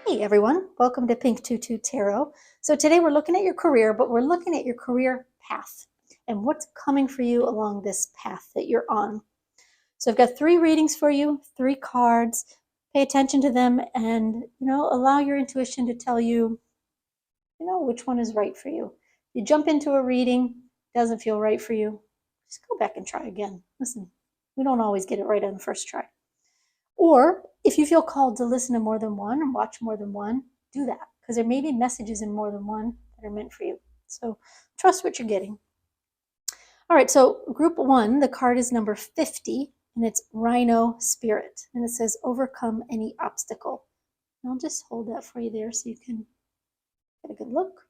Hey everyone, welcome to Pink Tutu Tarot. So today we're looking at your career, but we're looking at your career path and what's coming for you along this path that you're on. So I've got 3 readings for you, 3 cards. Pay attention to them and, allow your intuition to tell you, which one is right for you. You jump into a reading, doesn't feel right for you, just go back and try again. Listen, we don't always get it right on the first try. Or if you feel called to listen to more than one and watch more than one, do that because there may be messages in more than one that are meant for you. So trust what you're getting. All right, so group 1, the card is number 50, and it's Rhino Spirit. And it says, overcome any obstacle. And I'll just hold that for you there so you can get a good look.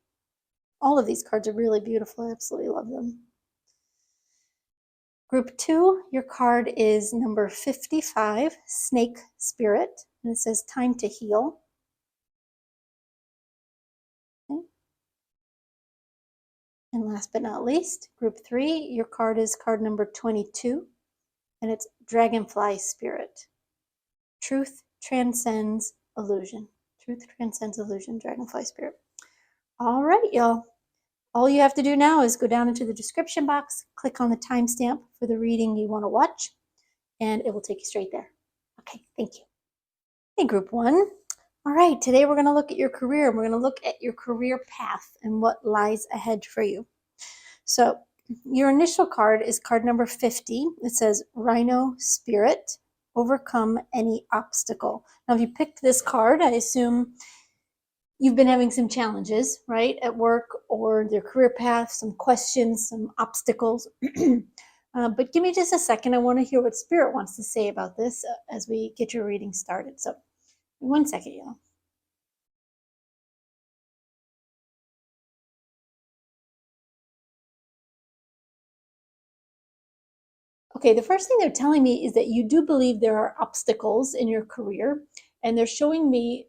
All of these cards are really beautiful. I absolutely love them. Group 2, your card is number 55, Snake Spirit, and it says time to heal. Okay. And last but not least, group 3, your card is card number 22, and it's Dragonfly Spirit. Truth transcends illusion. Truth transcends illusion, Dragonfly Spirit. All right, y'all. All you have to do now is go down into the description box, click on the timestamp for the reading you want to watch, and it will take you straight there. Okay, thank you. Hey, group 1. All right, today we're going to look at your career. We're going to look at your career path and what lies ahead for you. So your initial card is card number 50. It says Rhino Spirit, overcome any obstacle. Now, if you picked this card, I assume you've been having some challenges, right, at work or your career path, some questions, some obstacles. But give me just a second. I want to hear what Spirit wants to say about this as we get your reading started. So 1 second, y'all. Okay, the first thing they're telling me is that you do believe there are obstacles in your career, and they're showing me,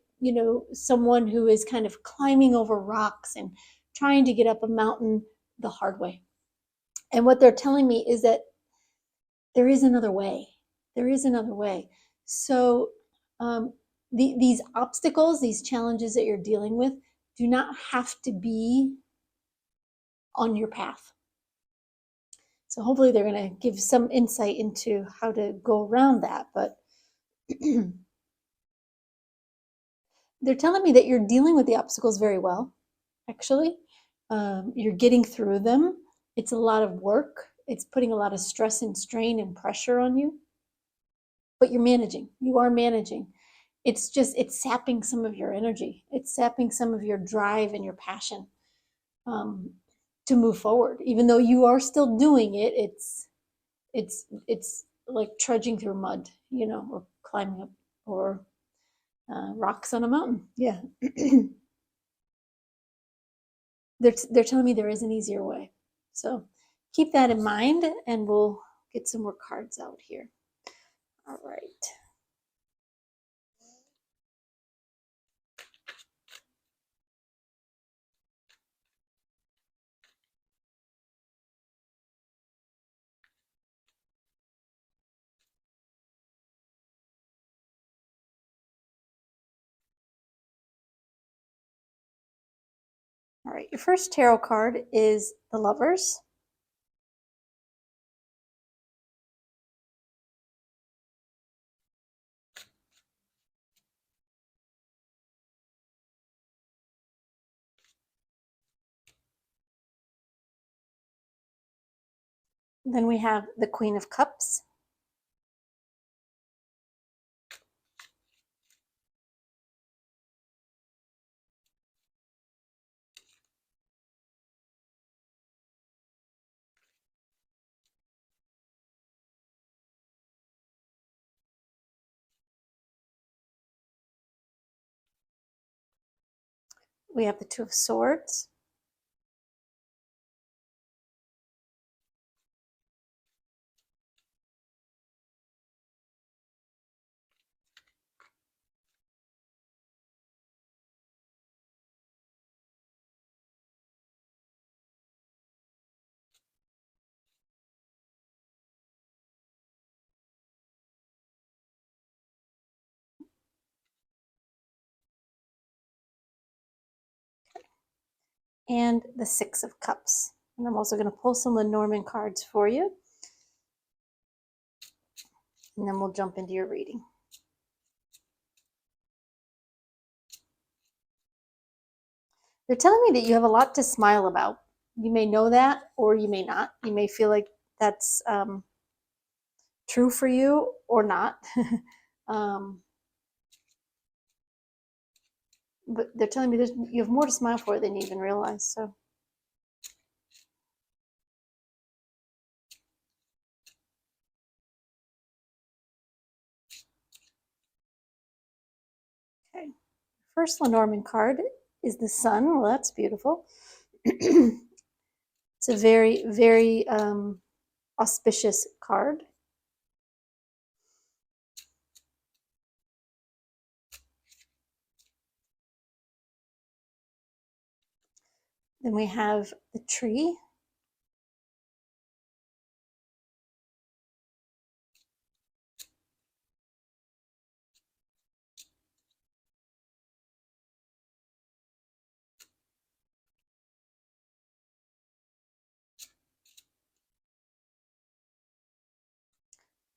someone who is kind of climbing over rocks and trying to get up a mountain the hard way. And what they're telling me is that there is another way. There is another way. So these obstacles, these challenges that you're dealing with, do not have to be on your path. So hopefully they're going to give some insight into how to go around that. But they're telling me that you're dealing with the obstacles very well, actually. You're getting through them. It's a lot of work. It's putting a lot of stress and strain and pressure on you. But you're managing. You are managing. It's sapping some of your energy. It's sapping some of your drive and your passion to move forward. Even though you are still doing it, it's like trudging through mud, or climbing up or rocks on a mountain. Yeah. They're telling me there is an easier way. So keep that in mind, and we'll get some more cards out here. All right. All right, your first tarot card is the Lovers. Then we have the Queen of Cups. We have the Two of Swords. and the Six of Cups. And I'm also going to pull some Lenormand cards for you. And then we'll jump into your reading. They're telling me that you have a lot to smile about. You may know that, or you may not. You may feel like that's true for you or not. But they're telling me you have more to smile for than you even realize. So, okay. First Lenormand card is the Sun. Well, that's beautiful. It's a very, very auspicious card. Then we have the tree.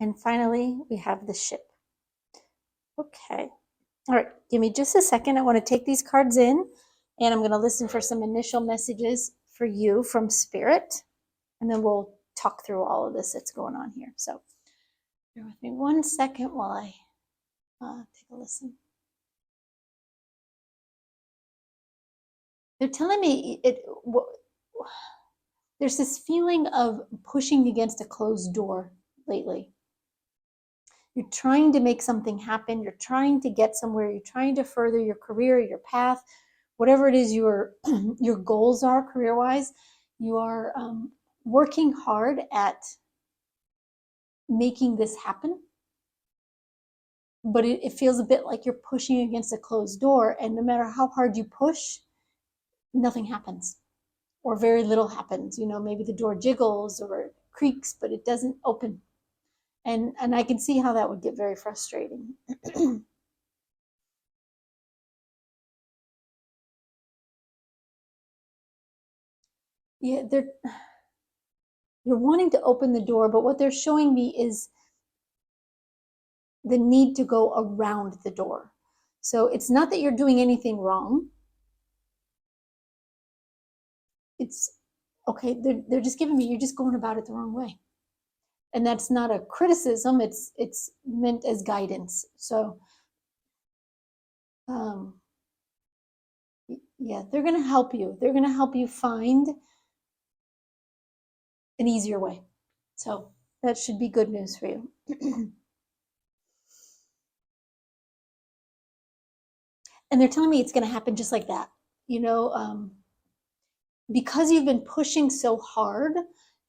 And finally, we have the ship. Okay. All right. Give me just a second. I want to take these cards in, and I'm going to listen for some initial messages for you from Spirit, and then we'll talk through all of this that's going on here. So bear with me 1 second while I take a listen. They're telling me there's this feeling of pushing against a closed door lately. You're trying to make something happen. You're trying to get somewhere. You're trying to further your career, your path, whatever it is your goals are career-wise. You are working hard at making this happen, but it feels a bit like you're pushing against a closed door, and no matter how hard you push, nothing happens, or very little happens. You know, maybe the door jiggles or creaks, but it doesn't open. And I can see how that would get very frustrating. Yeah, you're wanting to open the door, but what they're showing me is the need to go around the door. So it's not that you're doing anything wrong. It's okay. They're just giving me, you're just going about it the wrong way. And that's not a criticism. It's meant as guidance. So, yeah, they're going to help you. They're going to help you find an easier way. So that should be good news for you. And they're telling me it's going to happen just like that. You know, because you've been pushing so hard,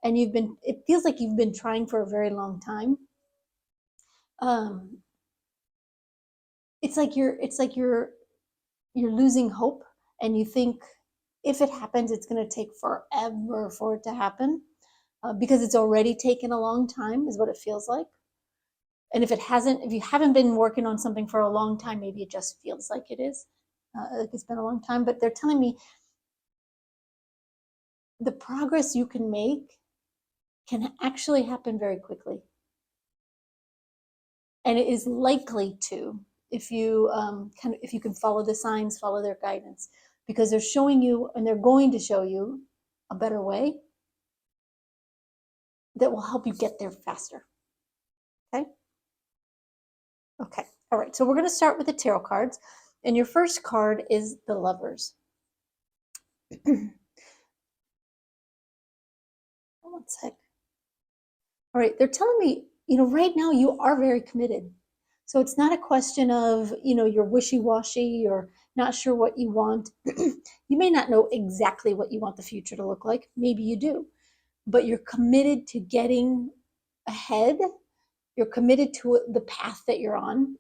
and it feels like you've been trying for a very long time. It's like you're losing hope, and you think if it happens, it's going to take forever for it to happen, because it's already taken a long time, is what it feels like. And if you haven't been working on something for a long time, maybe it just feels like it is, like it's been a long time. But they're telling me the progress you can make can actually happen very quickly, and it is likely to, if you if you can follow the signs, follow their guidance, because they're showing you, and they're going to show you a better way that will help you get there faster. Okay. Okay. All right. So we're going to start with the tarot cards, and your first card is the Lovers. One sec. All right. They're telling me, right now you are very committed. So it's not a question of, you're wishy-washy or not sure what you want. You may not know exactly what you want the future to look like. Maybe you do, but you're committed to getting ahead. You're committed to the path that you're on.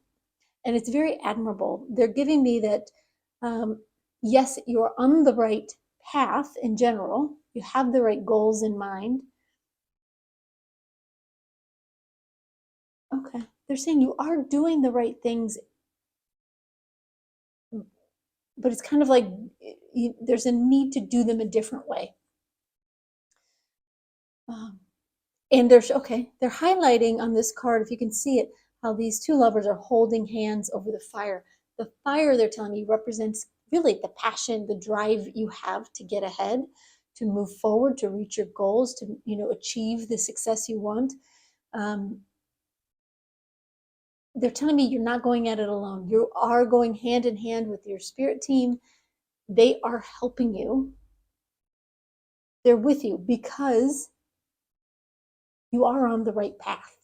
And it's very admirable. They're giving me that, yes, you're on the right path in general. You have the right goals in mind. Okay. They're saying you are doing the right things but it's kind of like there's a need to do them a different way. And they're highlighting on this card, if you can see it, how these two lovers are holding hands over the fire. The fire, they're telling me, represents really the passion, the drive you have to get ahead, to move forward, to reach your goals, to achieve the success you want. They're telling me you're not going at it alone. You are going hand in hand with your spirit team. They are helping you. They're with you because you are on the right path.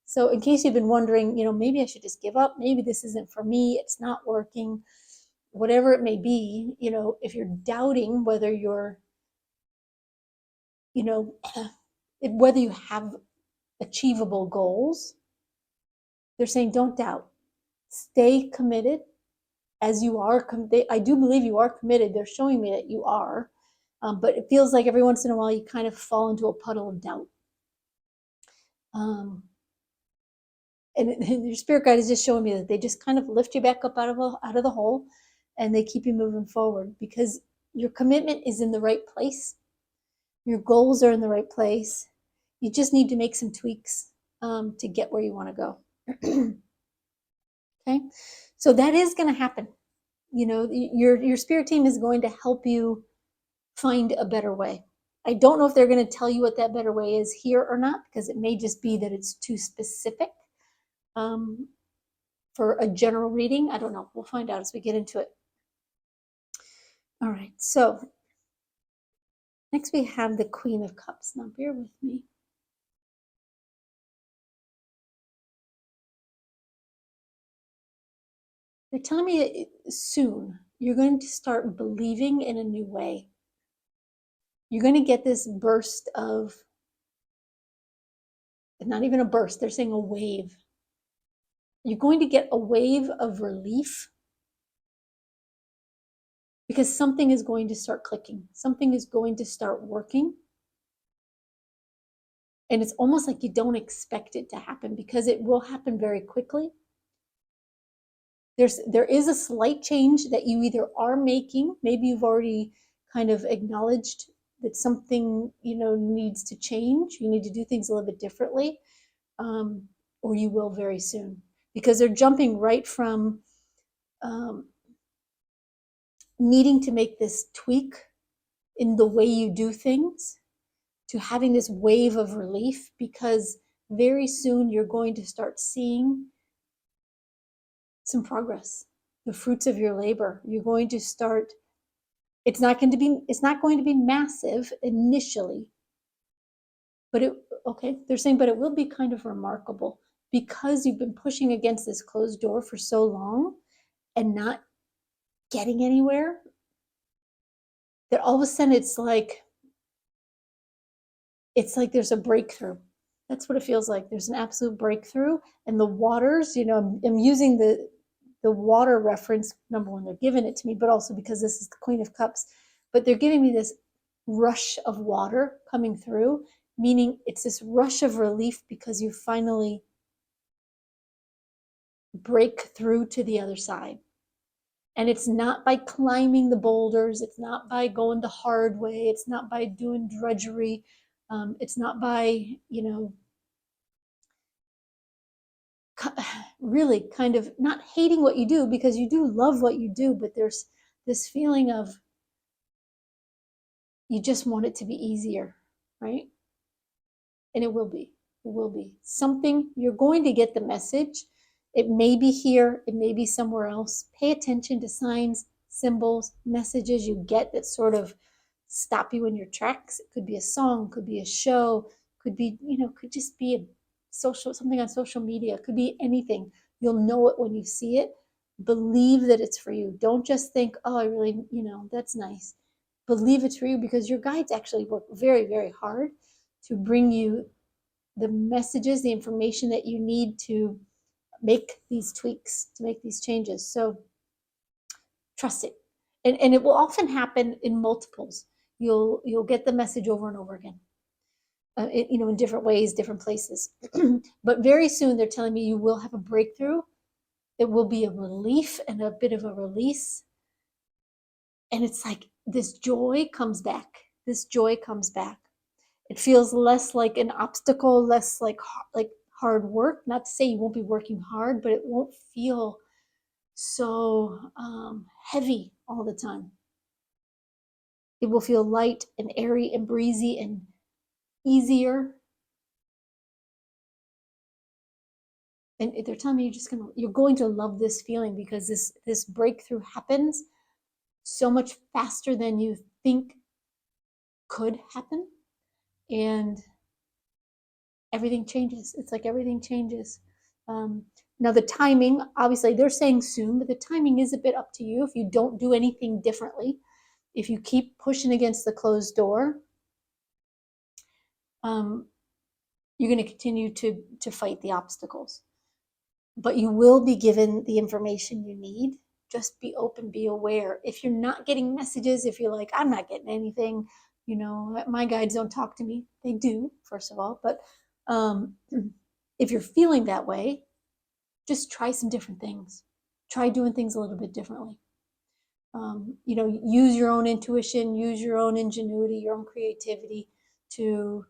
So in case you've been wondering, maybe I should just give up. Maybe this isn't for me. It's not working. Whatever it may be, if you're doubting whether you're, whether you have achievable goals, they're saying don't doubt. Stay committed as you are. I do believe you are committed. They're showing me that you are. But it feels like every once in a while you kind of fall into a puddle of doubt. And your spirit guide is just showing me that they just kind of lift you back up out of the hole, and they keep you moving forward because your commitment is in the right place. Your goals are in the right place. You just need to make some tweaks to get where you want to go. Okay, so that is going to happen. Your spirit team is going to help you find a better way. I don't know if they're going to tell you what that better way is here or not, because it may just be that it's too specific for a general reading. I don't know. We'll find out as we get into it. All right, so next we have the Queen of Cups. Now bear with me. They're telling me that soon you're going to start believing in a new way. You're going to get this burst of, not even a burst, they're saying a wave. You're going to get a wave of relief because something is going to start clicking. Something is going to start working. And it's almost like you don't expect it to happen because it will happen very quickly. There is a slight change that you either are making, maybe you've already kind of acknowledged that something needs to change. You need to do things a little bit differently, or you will very soon, because they're jumping right from needing to make this tweak in the way you do things to having this wave of relief, because very soon you're going to start seeing some progress, the fruits of your labor. You're going to start, it's not going to be massive initially, but they're saying, but it will be kind of remarkable because you've been pushing against this closed door for so long and not getting anywhere, that all of a sudden it's like there's a breakthrough. That's what it feels like. There's an absolute breakthrough. And the waters, I'm using the water reference, number one, they're giving it to me, but also because this is the Queen of Cups, but they're giving me this rush of water coming through, meaning it's this rush of relief because you finally break through to the other side. And it's not by climbing the boulders. It's not by going the hard way. It's not by doing drudgery. It's not by, really kind of not hating what you do, because you do love what you do, but there's this feeling of you just want it to be easier, right? And it will be. It will be. Something, you're going to get the message. It may be here, it may be somewhere else. Pay attention to signs, symbols, messages you get that sort of stop you in your tracks. It could be a song, could be a show, could be, could just be something on social media, it could be anything. You'll know it when you see it. Believe that it's for you. Don't just think, oh, I really, that's nice. Believe it's for you, because your guides actually work very, very hard to bring you the messages, the information that you need to make these tweaks, to make these changes. So trust it. And it will often happen in multiples. You'll get the message over and over again, in different ways, different places. But very soon they're telling me you will have a breakthrough. It will be a relief and a bit of a release. And it's like this joy comes back. This joy comes back. It feels less like an obstacle, less like hard work. Not to say you won't be working hard, but it won't feel so heavy all the time. It will feel light and airy and breezy and easier. And they're telling me you're going to love this feeling because this breakthrough happens so much faster than you think could happen, and everything changes. It's like everything changes. Now the timing, obviously they're saying soon, but the timing is a bit up to you. If you don't do anything differently, if you keep pushing against the closed door, you're going to continue to fight the obstacles. But you will be given the information you need. Just be open, be aware. If you're not getting messages, if you're like, I'm not getting anything, my guides don't talk to me. They do, first of all. But if you're feeling that way, just try some different things. Try doing things a little bit differently. Use your own intuition, use your own ingenuity, your own creativity to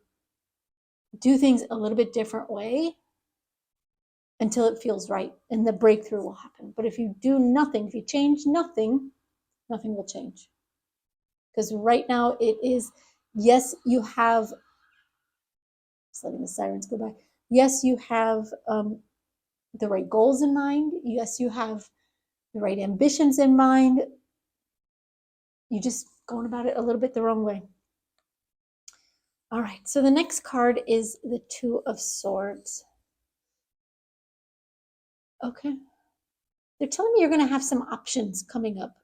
do things a little bit different way until it feels right, and the breakthrough will happen. But if you do nothing, if you change nothing, nothing will change. Because right now it is, yes, you have, just letting the sirens go by. Yes, you have the right goals in mind. Yes, you have the right ambitions in mind. You're just going about it a little bit the wrong way. All right, so the next card is the Two of Swords. Okay. They're telling me you're going to have some options coming up.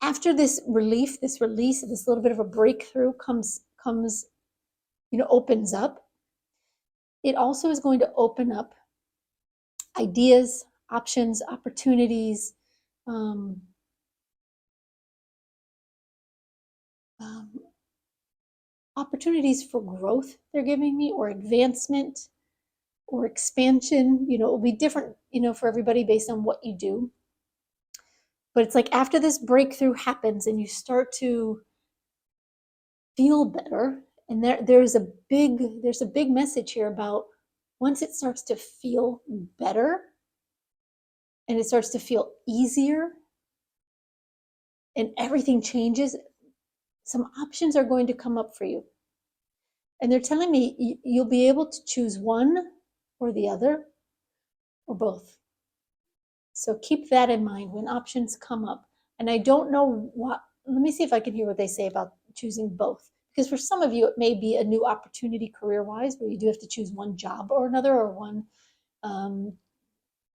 After this relief, this release, this little bit of a breakthrough comes, opens up. It also is going to open up ideas, options, opportunities, opportunities for growth they're giving me, or advancement, or expansion. It will be different, for everybody based on what you do. But it's like after this breakthrough happens and you start to feel better, and there's a big message here about once it starts to feel better and it starts to feel easier and everything changes, some options are going to come up for you. And they're telling me you'll be able to choose one or the other or both. So keep that in mind when options come up. And I don't know let me see if I can hear what they say about choosing both. Because for some of you, it may be a new opportunity career-wise where you do have to choose one job or another, or one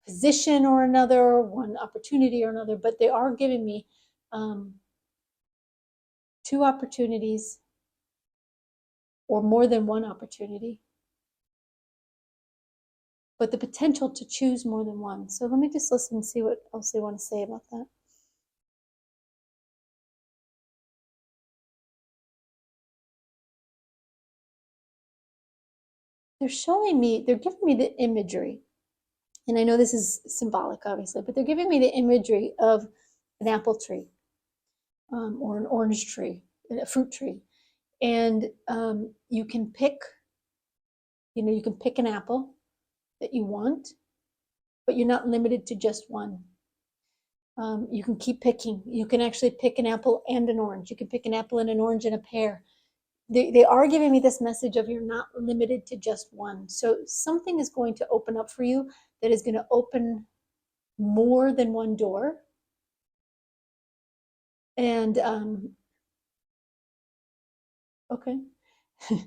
position or another, one opportunity or another. But they are giving me two opportunities or more than one opportunity, but the potential to choose more than one. So let me just listen and see what else they want to say about that. They're giving me the imagery. And I know this is symbolic, obviously, but they're giving me the imagery of an apple tree, or an orange tree, a fruit tree. And you can pick an apple that you want, but you're not limited to just one. You can keep picking. You can actually pick an apple and an orange. You can pick an apple and an orange and a pear. They are giving me this message of you're not limited to just one. So something is going to open up for you that is going to open more than one door. And okay. I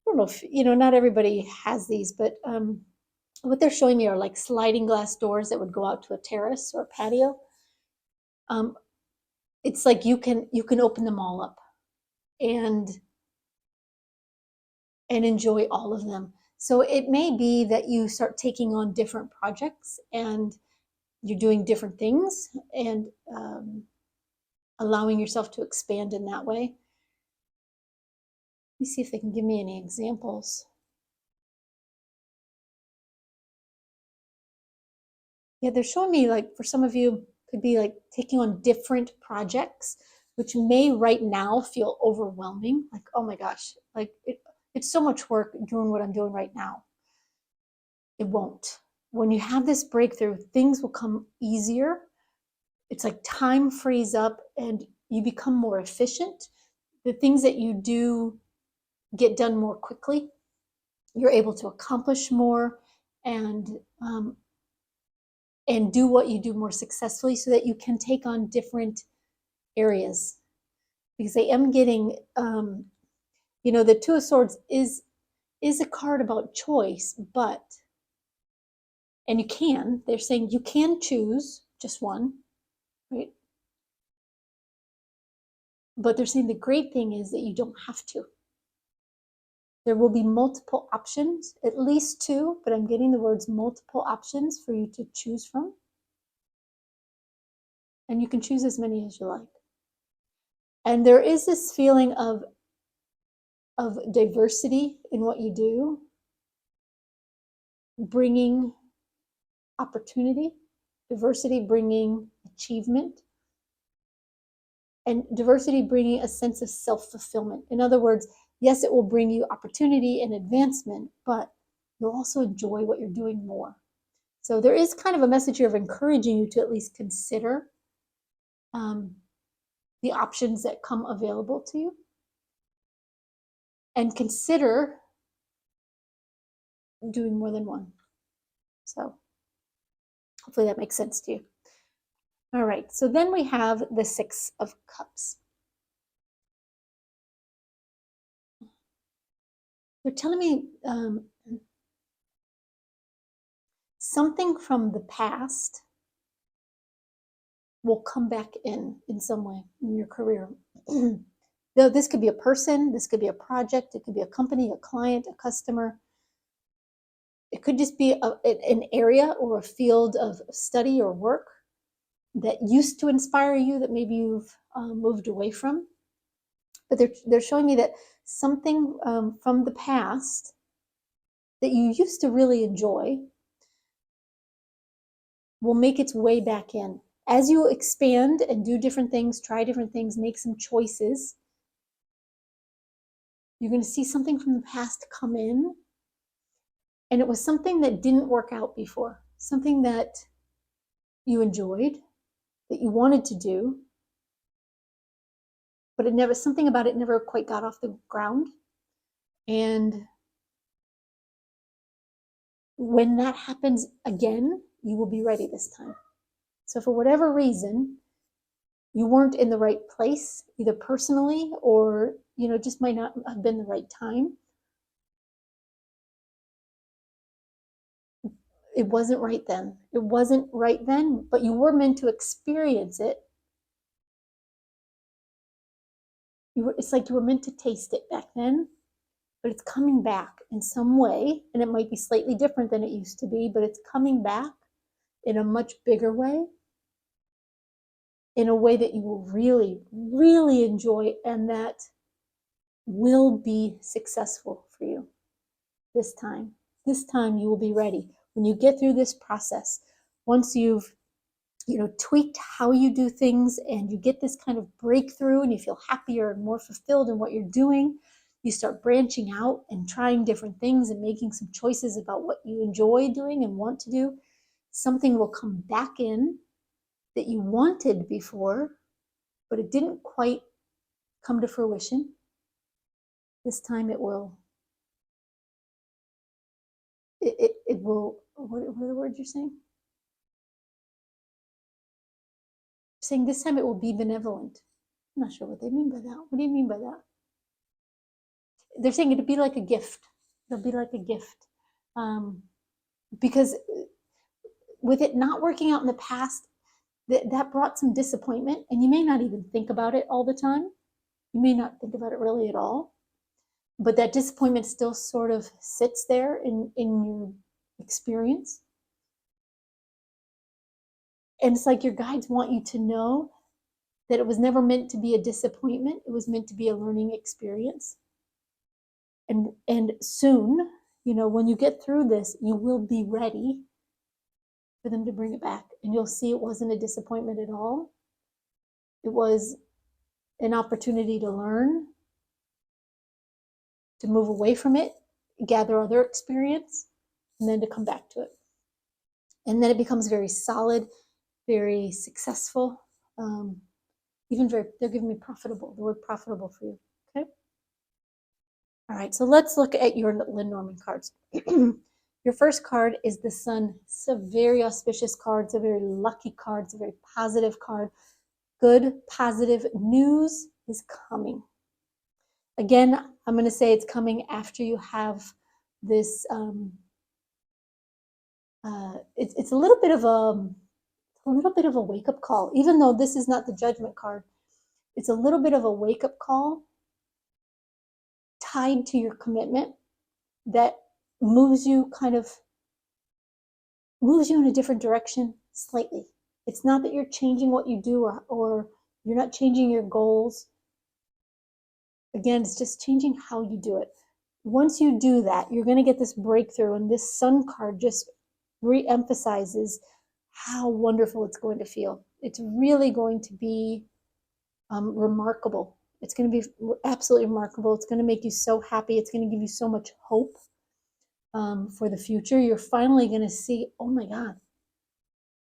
don't know if, not everybody has these, but what they're showing me are like sliding glass doors that would go out to a terrace or a patio. It's like you can open them all up and enjoy all of them. So it may be that you start taking on different projects and you're doing different things and allowing yourself to expand in that way. Let me see if they can give me any examples. Yeah, they're showing me like for some of you could be like taking on different projects, which may right now feel overwhelming. Like, oh my gosh, like it's so much work doing what I'm doing right now. It won't. When you have this breakthrough, things will come easier. It's like time frees up and you become more efficient. The things that you do get done more quickly. You're able to accomplish more and um, and do what you do more successfully so that you can take on different areas. Because I am getting, the Two of Swords is a card about choice, but and they're saying you can choose just one, right? But they're saying the great thing is that you don't have to. There will be multiple options, at least two, but I'm getting the words multiple options for you to choose from. And you can choose as many as you like. And there is this feeling of diversity in what you do, bringing opportunity, diversity bringing achievement, and diversity bringing a sense of self-fulfillment. In other words, yes, it will bring you opportunity and advancement, but you'll also enjoy what you're doing more. So there is kind of a message here of encouraging you to at least consider the options that come available to you and consider doing more than one. So hopefully that makes sense to you. All right, so then we have the Six of Cups. They're telling me something from the past will come back in some way in your career. Though this could be a person, this could be a project, it could be a company, a client, a customer. It could just be an area or a field of study or work that used to inspire you that maybe you've moved away from. But they're showing me that something from the past that you used to really enjoy will make its way back in. As you expand and do different things, try different things, make some choices, you're going to see something from the past come in. And it was something that didn't work out before, something that you enjoyed, that you wanted to do, but something about it never quite got off the ground. And when that happens again, you will be ready this time. So for whatever reason, you weren't in the right place, either personally or, just might not have been the right time. It wasn't right then. It wasn't right then, but you were meant to experience it. It's like you were meant to taste it back then, but it's coming back in some way, and it might be slightly different than it used to be, but it's coming back in a much bigger way, in a way that you will really, really enjoy and that will be successful for you this time. This time you will be ready. When you get through this process, once you've tweaked how you do things and you get this kind of breakthrough and you feel happier and more fulfilled in what you're doing, you start branching out and trying different things and making some choices about what you enjoy doing and want to do. Something will come back in that you wanted before, but it didn't quite come to fruition. This time it will. It will. What are the words you're saying? Saying this time it will be benevolent. I'm not sure what they mean by that. What do you mean by that? They're saying it'll be like a gift. It'll be like a gift. Because with it not working out in the past, that brought some disappointment, and you may not even think about it all the time. You may not think about it really at all. But that disappointment still sort of sits there in your experience. And it's like your guides want you to know that it was never meant to be a disappointment. It was meant to be a learning experience. And soon, when you get through this, you will be ready for them to bring it back. And you'll see it wasn't a disappointment at all. It was an opportunity to learn, to move away from it, gather other experience, and then to come back to it. And then it becomes very solid, very successful, even very, they're giving me profitable, the word profitable for you, okay? All right, so let's look at your Lenormand cards. Your first card is the Sun. It's a very auspicious card. It's a very lucky card. It's a very positive card. Good, positive news is coming. Again, I'm going to say it's coming after you have this. It's a little bit of a wake-up call, even though this is not the Judgment card. It's a little bit of a wake-up call tied to your commitment that moves you in a different direction slightly. It's not that you're changing what you do or you're not changing your goals. Again, it's just changing how you do it. Once you do that, you're going to get this breakthrough, and this Sun card just re-emphasizes how wonderful it's going to feel. It's really going to be remarkable. It's going to be absolutely remarkable. It's going to make you so happy. It's going to give you so much hope for the future. You're finally going to see, oh my God,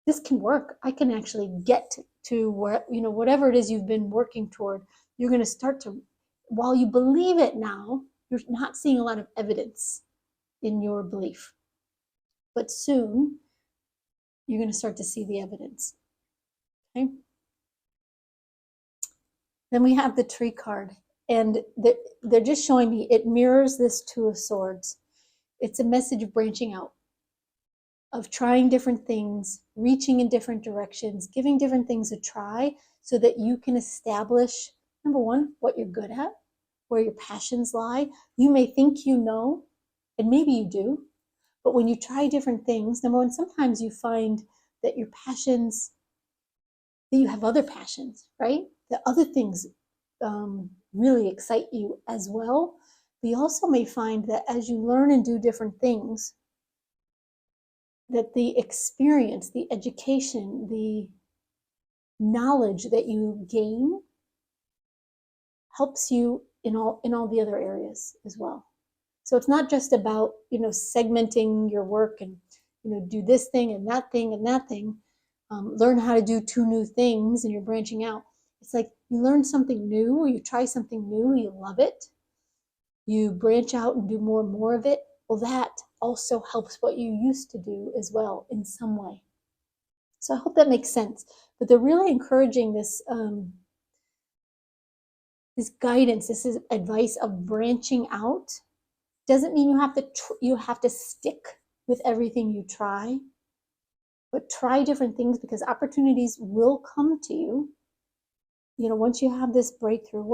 this can work. I can actually get to where, whatever it is you've been working toward. You're going to start to, while you believe it now, you're not seeing a lot of evidence in your belief. But soon, you're going to start to see the evidence. Okay? Then we have the Tree card. And they're just showing me it mirrors this Two of Swords. It's a message of branching out, of trying different things, reaching in different directions, giving different things a try so that you can establish, number one, what you're good at, where your passions lie. You may think you know, and maybe you do, but when you try different things, number one, sometimes you find that your passions, that you have other passions, right? That other things really excite you as well. But you also may find that as you learn and do different things, that the experience, the education, the knowledge that you gain helps you in all the other areas as well. So it's not just about, segmenting your work and, do this thing and that thing and that thing. Learn how to do 2 new things and you're branching out. It's like you learn something new, or you try something new, you love it, you branch out and do more and more of it. Well, that also helps what you used to do as well in some way. So I hope that makes sense. But they're really encouraging this this guidance. This is advice of branching out. Doesn't mean you have to stick with everything you try, but try different things because opportunities will come to you. Once you have this breakthrough,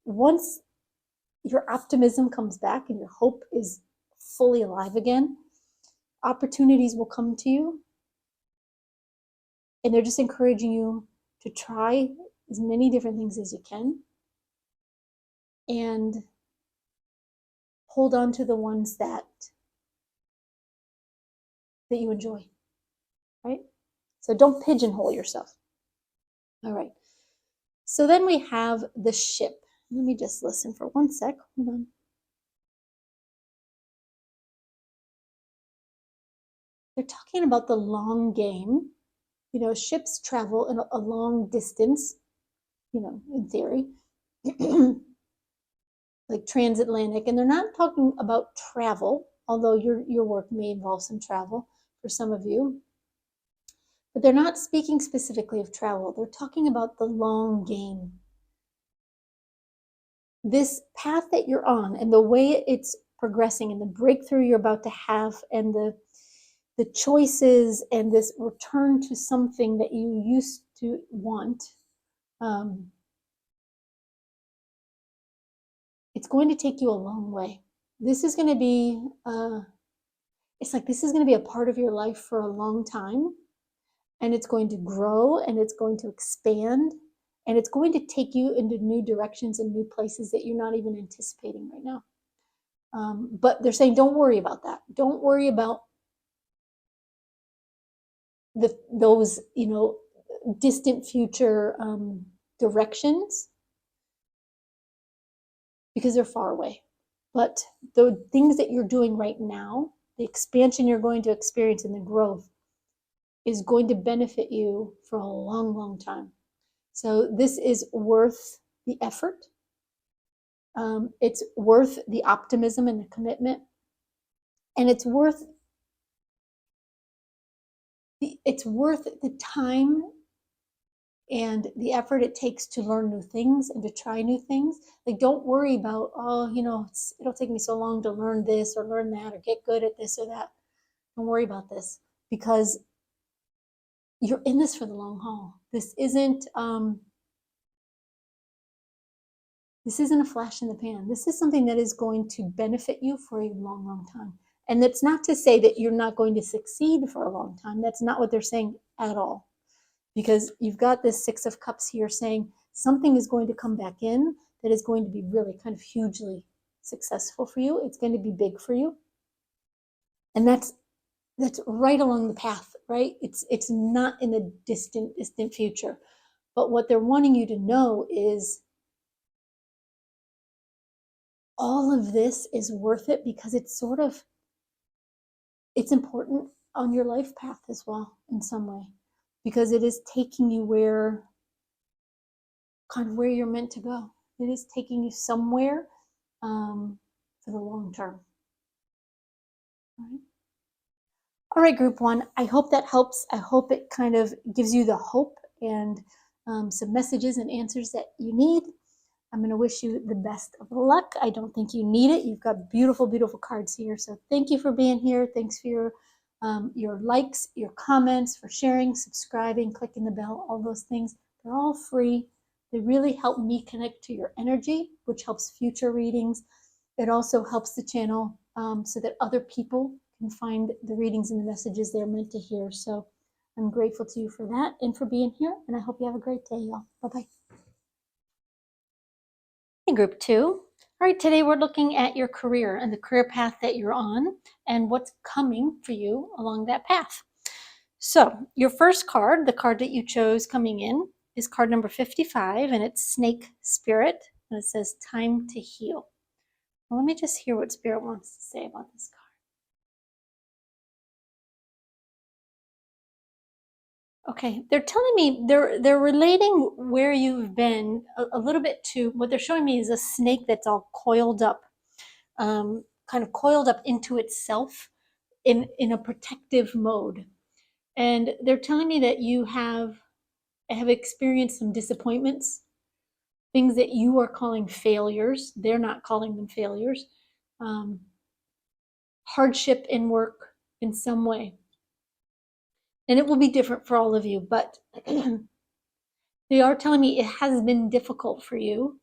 once your optimism comes back and your hope is fully alive again, opportunities will come to you. And they're just encouraging you to try as many different things as you can and hold on to the ones that you enjoy, right? So don't pigeonhole yourself. All right. So then we have the Ship. Let me just listen for 1 sec. Hold on. They're talking about the long game. Ships travel in a long distance, in theory, like transatlantic. And they're not talking about travel, although your work may involve some travel for some of you. But they're not speaking specifically of travel. They're talking about the long game. This path that you're on and the way it's progressing and the breakthrough you're about to have and the choices and this return to something that you used to want, it's going to take you a long way. This is going to be, this is going to be a part of your life for a long time, and it's going to grow and it's going to expand and it's going to take you into new directions and new places that you're not even anticipating right now. But they're saying, don't worry about that. Don't worry about those, distant future directions, because they're far away. But the things that you're doing right now, the expansion you're going to experience and the growth is going to benefit you for a long, long time. So this is worth the effort. It's worth the optimism and the commitment, and it's worth the time and the effort it takes to learn new things and to try new things. Like, don't worry about, it'll take me so long to learn this or learn that or get good at this or that. Don't worry about this, because you're in this for the long haul. This isn't a flash in the pan. This is something that is going to benefit you for a long, long time. And that's not to say that you're not going to succeed for a long time. That's not what they're saying at all. Because you've got this Six of Cups here saying something is going to come back in that is going to be really kind of hugely successful for you. It's going to be big for you. And that's right along the path, right? It's not in the distant future. But what they're wanting you to know is all of this is worth it, because it's important on your life path as well in some way, because it is taking you where you're meant to go. It is taking you somewhere for the long term. All right, group one, I hope that helps. I hope it kind of gives you the hope and some messages and answers that you need. I'm going to wish you the best of luck. I don't think you need it. You've got beautiful, beautiful cards here. So thank you for being here. Thanks for your likes, your comments, for sharing, subscribing, clicking the bell, all those things. They're all free. They really help me connect to your energy, which helps future readings. It also helps the channel so that other people can find the readings and the messages they're meant to hear. So I'm grateful to you for that and for being here. And I hope you have a great day, y'all. Bye-bye. Group two. All right, today we're looking at your career and the career path that you're on and what's coming for you along that path. So your first card, the card that you chose coming in, is card number 55, and it's Snake Spirit, and it says time to heal. Well, let me just hear what Spirit wants to say about this card. Okay, they're telling me they're relating where you've been a little bit to what they're showing me is a snake that's all coiled up, kind of coiled up into itself in a protective mode. And they're telling me that you have experienced some disappointments, things that you are calling failures. They're not calling them failures. Hardship in work in some way. And it will be different for all of you, but they are telling me it has been difficult for you.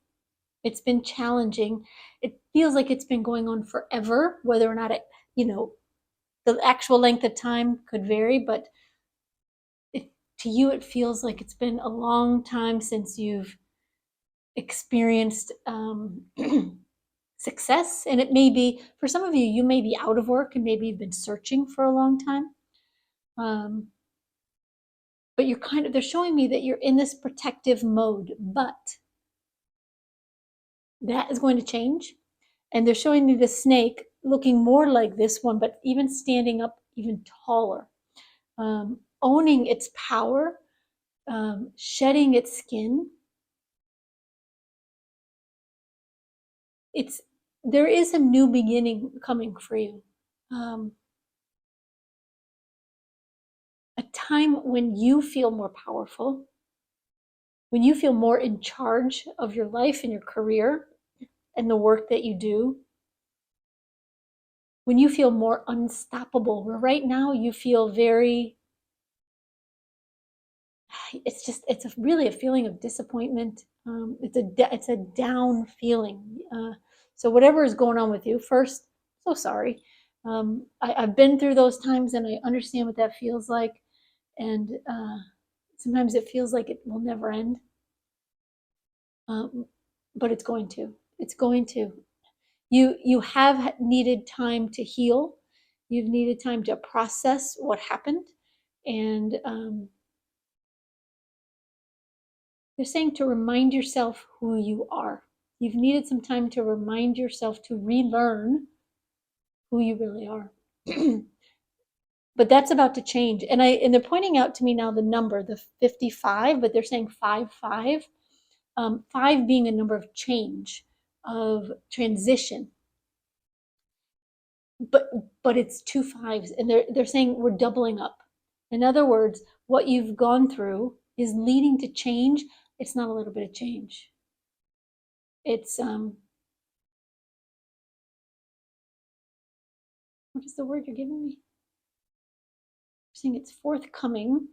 It's been challenging. It feels like it's been going on forever, whether or not the actual length of time could vary, but to you, it feels like it's been a long time since you've experienced success. And it may be, for some of you, you may be out of work and maybe you've been searching for a long time. But they're showing me that you're in this protective mode, but that is going to change. And they're showing me the snake looking more like this one, but even standing up even taller, owning its power, shedding its skin. There is a new beginning coming for you. A time when you feel more powerful, when you feel more in charge of your life and your career and the work that you do, when you feel more unstoppable, where right now you feel it's really a feeling of disappointment. It's a down feeling. So whatever is going on with you, first, so sorry. I've been through those times and I understand what that feels like. And sometimes it feels like it will never end. But it's going to. It's going to. You have needed time to heal. You've needed time to process what happened. And they're saying to remind yourself who you are. You've needed some time to remind yourself to relearn who you really are. But that's about to change. And they're pointing out to me now the number, the 55, but they're saying 5. 5 being a number of change, of transition. But it's 2 5s, and they're saying we're doubling up. In other words, what you've gone through is leading to change. It's not a little bit of change. It's what is the word you're giving me? I'm saying it's forthcoming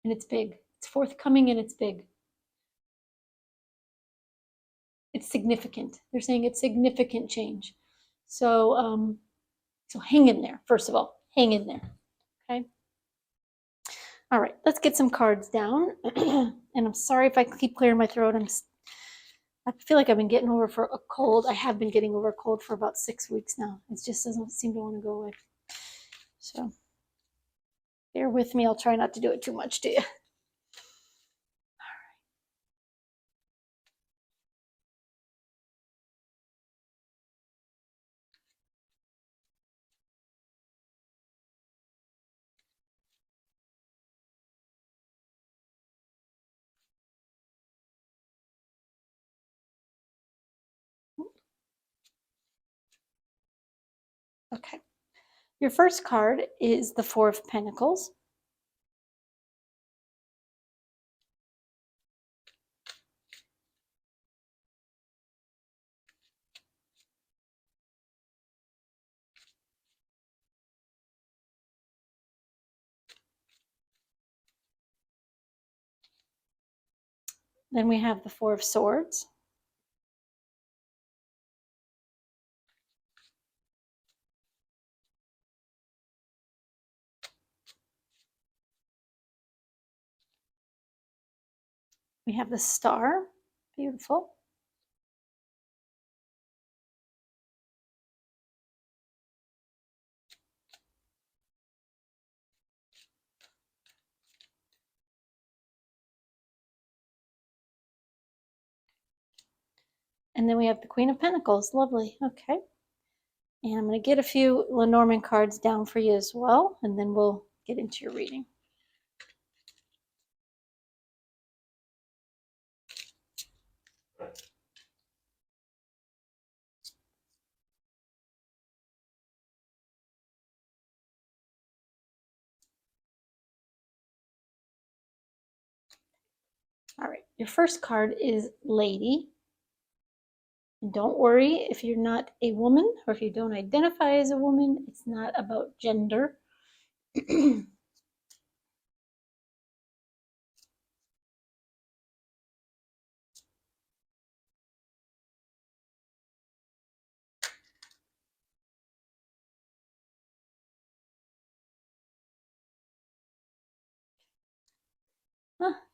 and it's big. It's forthcoming and it's big. It's significant. They're saying it's significant change. So so hang in there. First of all, hang in there. Okay. All right, let's get some cards down. And I'm sorry if I keep clearing my throat. I feel like I've been getting over for a cold. I have been getting over a cold for about 6 weeks now. It just doesn't seem to want to go away. So bear with me. I'll try not to do it too much to you. Okay. Your first card is the Four of Pentacles. Then we have the Four of Swords. We have the Star. Beautiful. And then we have the Queen of Pentacles. Lovely. Okay. And I'm going to get a few Lenormand cards down for you as well, and then we'll get into your reading. All right. Your first card is Lady. And don't worry if you're not a woman or if you don't identify as a woman. It's not about gender.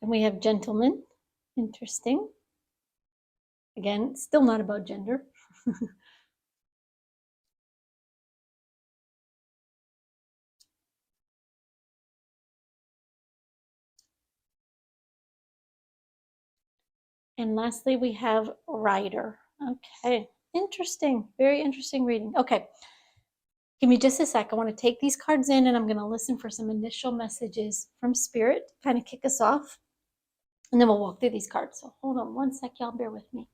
And we have Gentleman. Interesting. Again, still not about gender. And lastly, we have Rider. Okay, interesting. Very interesting reading. Okay, give me just a sec. I want to take these cards in and I'm going to listen for some initial messages from Spirit, kind of kick us off. And then we'll walk through these cards. So hold on one sec, y'all. Bear with me.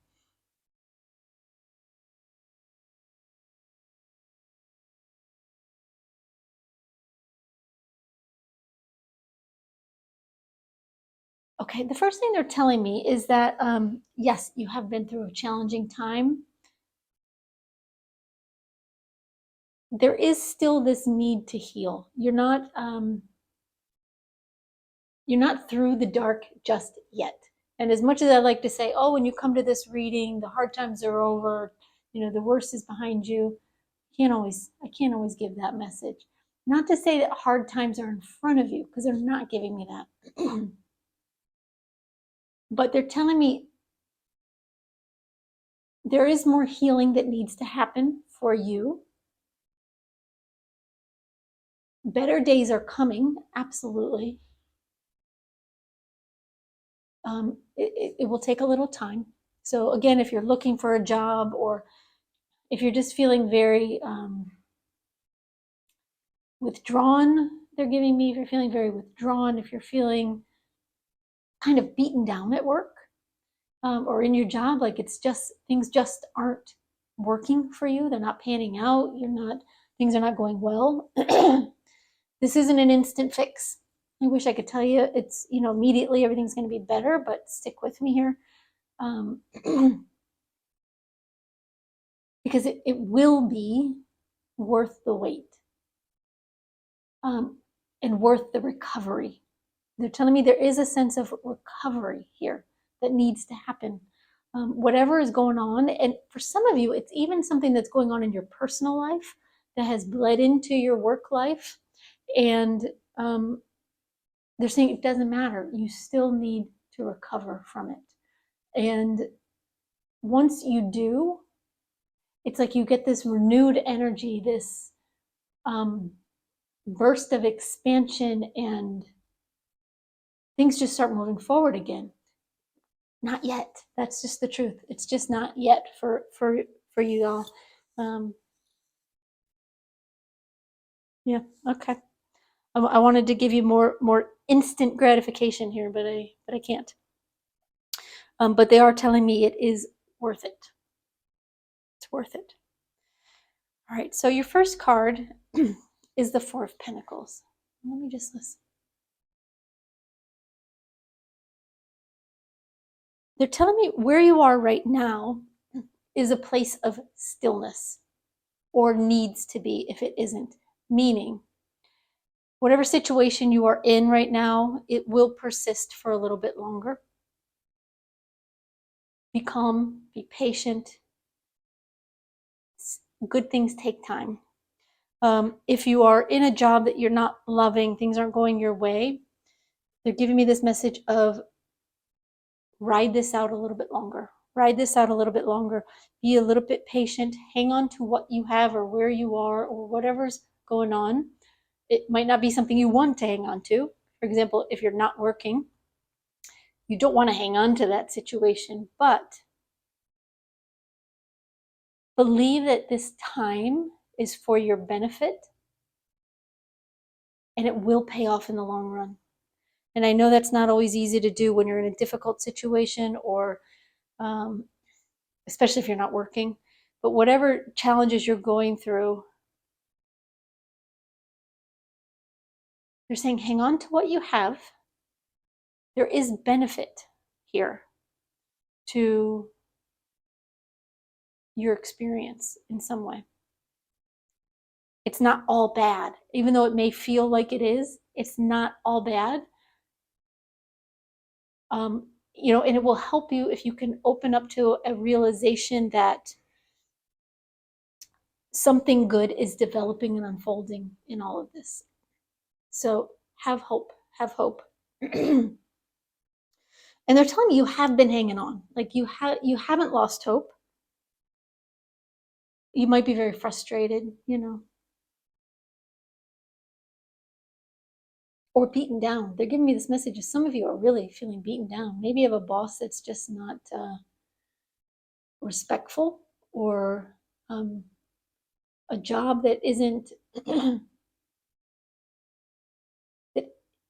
Okay, the first thing they're telling me is that, yes, you have been through a challenging time. There is still this need to heal. You're not through the dark just yet. And as much as I like to say, oh, when you come to this reading, the hard times are over, the worst is behind you, I can't always give that message. Not to say that hard times are in front of you, because they're not giving me that. But they're telling me there is more healing that needs to happen for you. Better days are coming, absolutely. It will take a little time. So again, if you're looking for a job, or if you're just feeling very withdrawn, they're giving me, if you're feeling very withdrawn, if you're feeling kind of beaten down at work, or in your job, like it's just, things just aren't working for you, they're not panning out, things are not going well. This isn't an instant fix. I wish I could tell you it's, immediately everything's going to be better, but stick with me here. Because it will be worth the wait, and worth the recovery. They're telling me there is a sense of recovery here that needs to happen. Whatever is going on, and for some of you, it's even something that's going on in your personal life that has bled into your work life, and they're saying it doesn't matter. You still need to recover from it. And once you do, it's like you get this renewed energy, this burst of expansion, and things just start moving forward again. Not yet. That's just the truth. It's just not yet for you all. Yeah. Okay. I wanted to give you more instant gratification here, but I can't. But they are telling me it is worth it. It's worth it. All right. So your first card is the Four of Pentacles. Let me just listen. They're telling me where you are right now is a place of stillness, or needs to be if it isn't. Meaning, whatever situation you are in right now, it will persist for a little bit longer. Be calm, be patient. Good things take time. If you are in a job that you're not loving, things aren't going your way, they're giving me this message of ride this out a little bit longer. Ride this out a little bit longer. Be a little bit patient. Hang on to what you have, or where you are, or whatever's going on. It might not be something you want to hang on to. For example, if you're not working, you don't want to hang on to that situation, but believe that this time is for your benefit, and it will pay off in the long run. And I know that's not always easy to do when you're in a difficult situation, or especially if you're not working. But whatever challenges you're going through, they're saying hang on to what you have. There is benefit here to your experience in some way. It's not all bad. Even though it may feel like it is, it's not all bad. And it will help you if you can open up to a realization that something good is developing and unfolding in all of this. So have hope, have hope. And they're telling me you have been hanging on. Like you haven't lost hope. You might be very frustrated, or beaten down. They're giving me this message of some of you are really feeling beaten down. Maybe you have a boss that's just not respectful, or a job that isn't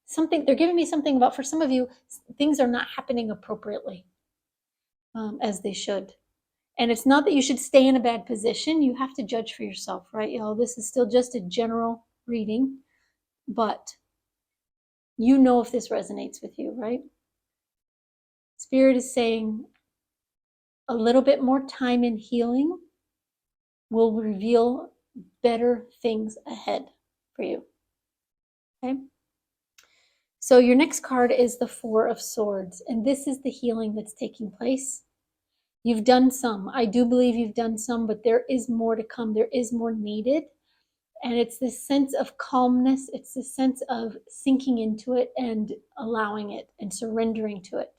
something. They're giving me something about, for some of you, things are not happening appropriately as they should. And it's not that you should stay in a bad position. You have to judge for yourself, right? This is still just a general reading, but if this resonates with you, right? Spirit is saying a little bit more time in healing will reveal better things ahead for you. Okay? So your next card is the Four of Swords, and this is the healing that's taking place. You've done some. I do believe you've done some, but there is more to come. There is more needed. And it's this sense of calmness. It's this sense of sinking into it and allowing it and surrendering to it.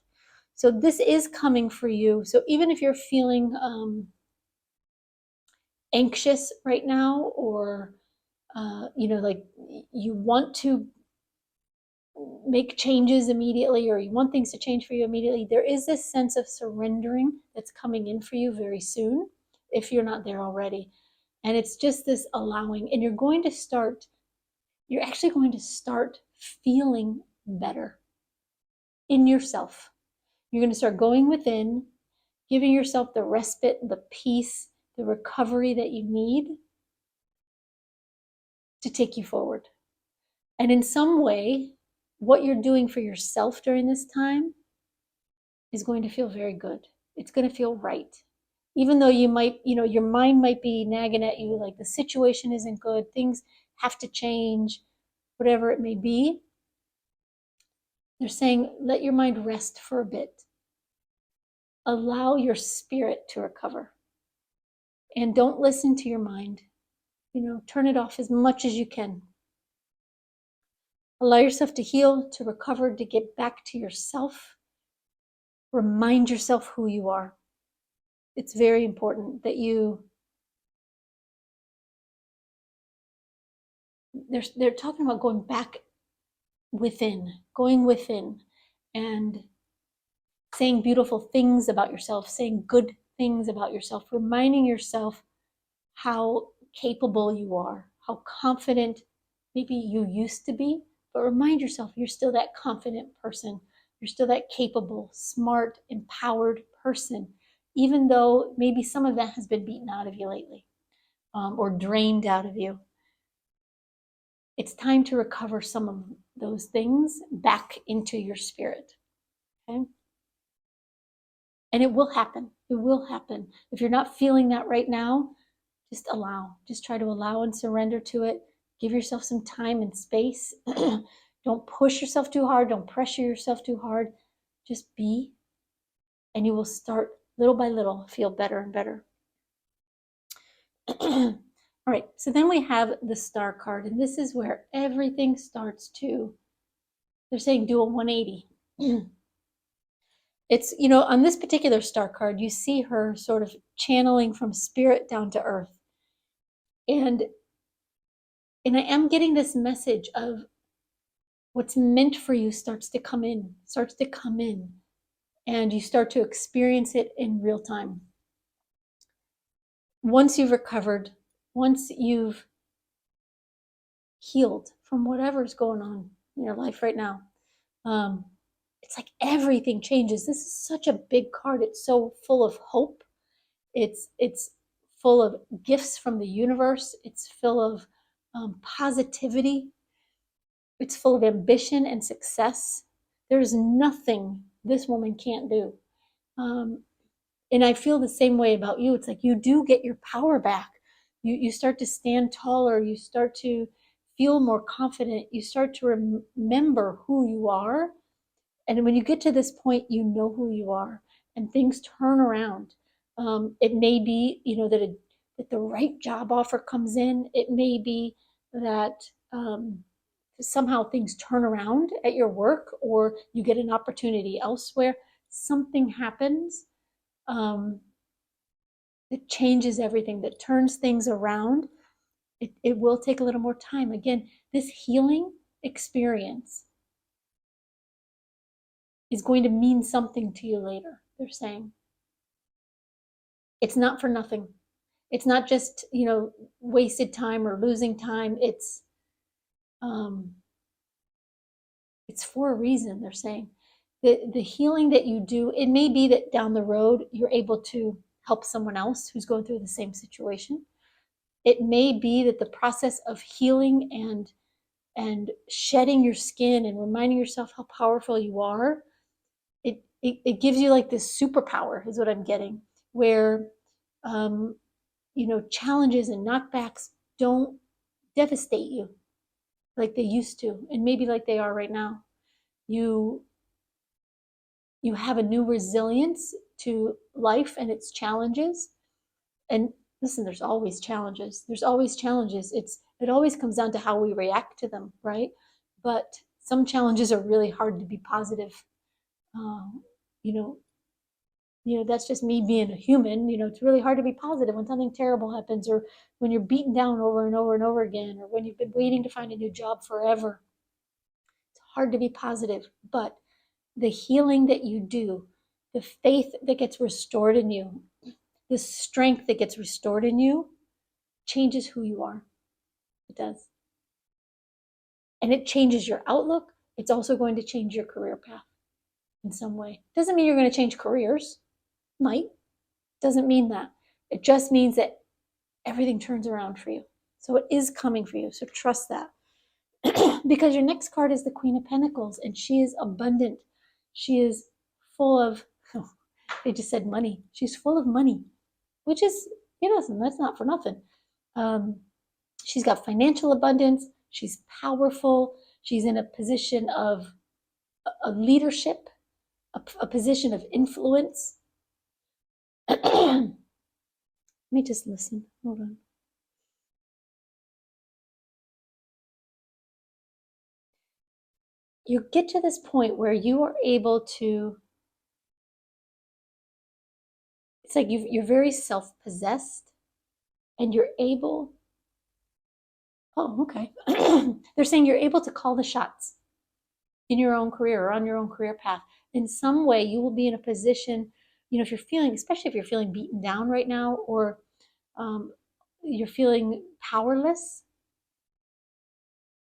So this is coming for you. So even if you're feeling anxious right now, or like you want to make changes immediately, or you want things to change for you immediately. There is this sense of surrendering that's coming in for you very soon if you're not there already. And it's just this allowing, and you're actually going to start feeling better in yourself. You're going to start going within, giving yourself the respite, the peace, the recovery that you need to take you forward. And in some way, what you're doing for yourself during this time is going to feel very good. It's going to feel right. Even though you might, your mind might be nagging at you like the situation isn't good, things have to change, whatever it may be. They're saying, let your mind rest for a bit. Allow your spirit to recover. And don't listen to your mind. Turn it off as much as you can. Allow yourself to heal, to recover, to get back to yourself. Remind yourself who you are. It's very important that they're talking about going back going within and saying beautiful things about yourself, saying good things about yourself, reminding yourself how capable you are, how confident maybe you used to be, but remind yourself you're still that confident person. You're still that capable, smart, empowered person, even though maybe some of that has been beaten out of you lately, or drained out of you. It's time to recover some of those things back into your spirit. Okay? And it will happen. It will happen. If you're not feeling that right now, just allow. Just try to allow and surrender to it. Give yourself some time and space. Don't push yourself too hard. Don't pressure yourself too hard. Just be, and you will start little by little feel better and better. All right, so then we have the star card, and this is where everything starts to, they're saying do a 180. It's, on this particular star card, you see her sort of channeling from spirit down to earth. And I am getting this message of what's meant for you starts to come in, and you start to experience it in real time. Once you've recovered, once you've healed from whatever's going on in your life right now, it's like everything changes. This is such a big card. It's so full of hope. It's full of gifts from the universe. It's full of positivity. It's full of ambition and success. There's nothing this woman can't do. And I feel the same way about you. It's like you do get your power back. You start to stand taller. You start to feel more confident. You start to remember who you are. And when you get to this point, you know who you are, and things turn around. It may be, that the right job offer comes in. It may be that somehow things turn around at your work, or you get an opportunity elsewhere. Something happens that changes everything, that turns things around. It will take a little more time. Again, this healing experience is going to mean something to you later, they're saying. It's not for nothing. It's not just, wasted time or losing time. It's for a reason, they're saying. The healing that you do, it may be that down the road you're able to help someone else who's going through the same situation. It may be that the process of healing and shedding your skin and reminding yourself how powerful you are, it gives you like this superpower, is what I'm getting, where challenges and knockbacks don't devastate you like they used to, and maybe like they are right now. You have a new resilience to life and its challenges. And listen, there's always challenges. It always comes down to how we react to them, right? But some challenges are really hard to be positive, you know, That's just me being a human. It's really hard to be positive when something terrible happens, or when you're beaten down over and over and over again, or when you've been waiting to find a new job forever. It's hard to be positive, but the healing that you do, the faith that gets restored in you, the strength that gets restored in you changes who you are. It does. And it changes your outlook. It's also going to change your career path in some way. Doesn't mean you're going to change careers. Might. Doesn't mean that. It just means that everything turns around for you. So it is coming for you. So trust that. Because your next card is the Queen of Pentacles, and she is abundant. She is full of, they just said money. She's full of money, which is, that's not for nothing. She's got financial abundance. She's powerful. She's in a position of leadership, a position of influence. Let me just listen. Hold on. You get to this point where you are able to, it's like you're very self-possessed, and you're able, oh, okay. They're saying you're able to call the shots in your own career or on your own career path. In some way, you will be in a position, if you're feeling, especially if you're feeling beaten down right now, or you're feeling powerless,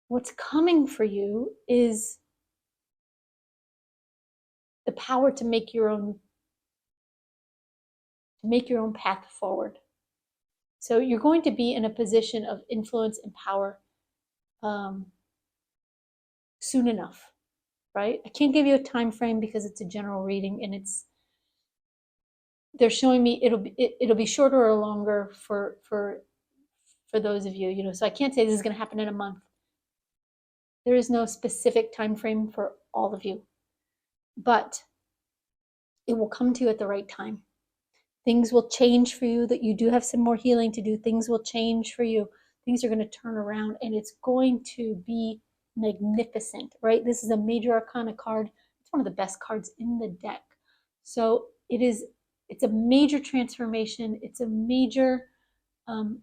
what's coming for you is the power to make your own path forward. So you're going to be in a position of influence and power soon enough, right? I can't give you a time frame because it's a general reading, and they're showing me it'll be shorter or longer for those of you, so I can't say this is going to happen in a month. There is no specific time frame for all of you, but it will come to you at the right time. Things will change for you, that you do have some more healing to do. Things will change for you. Things are going to turn around, and it's going to be magnificent, right? This is a major arcana card. It's one of the best cards in the deck. So it's a major transformation. It's a major, they're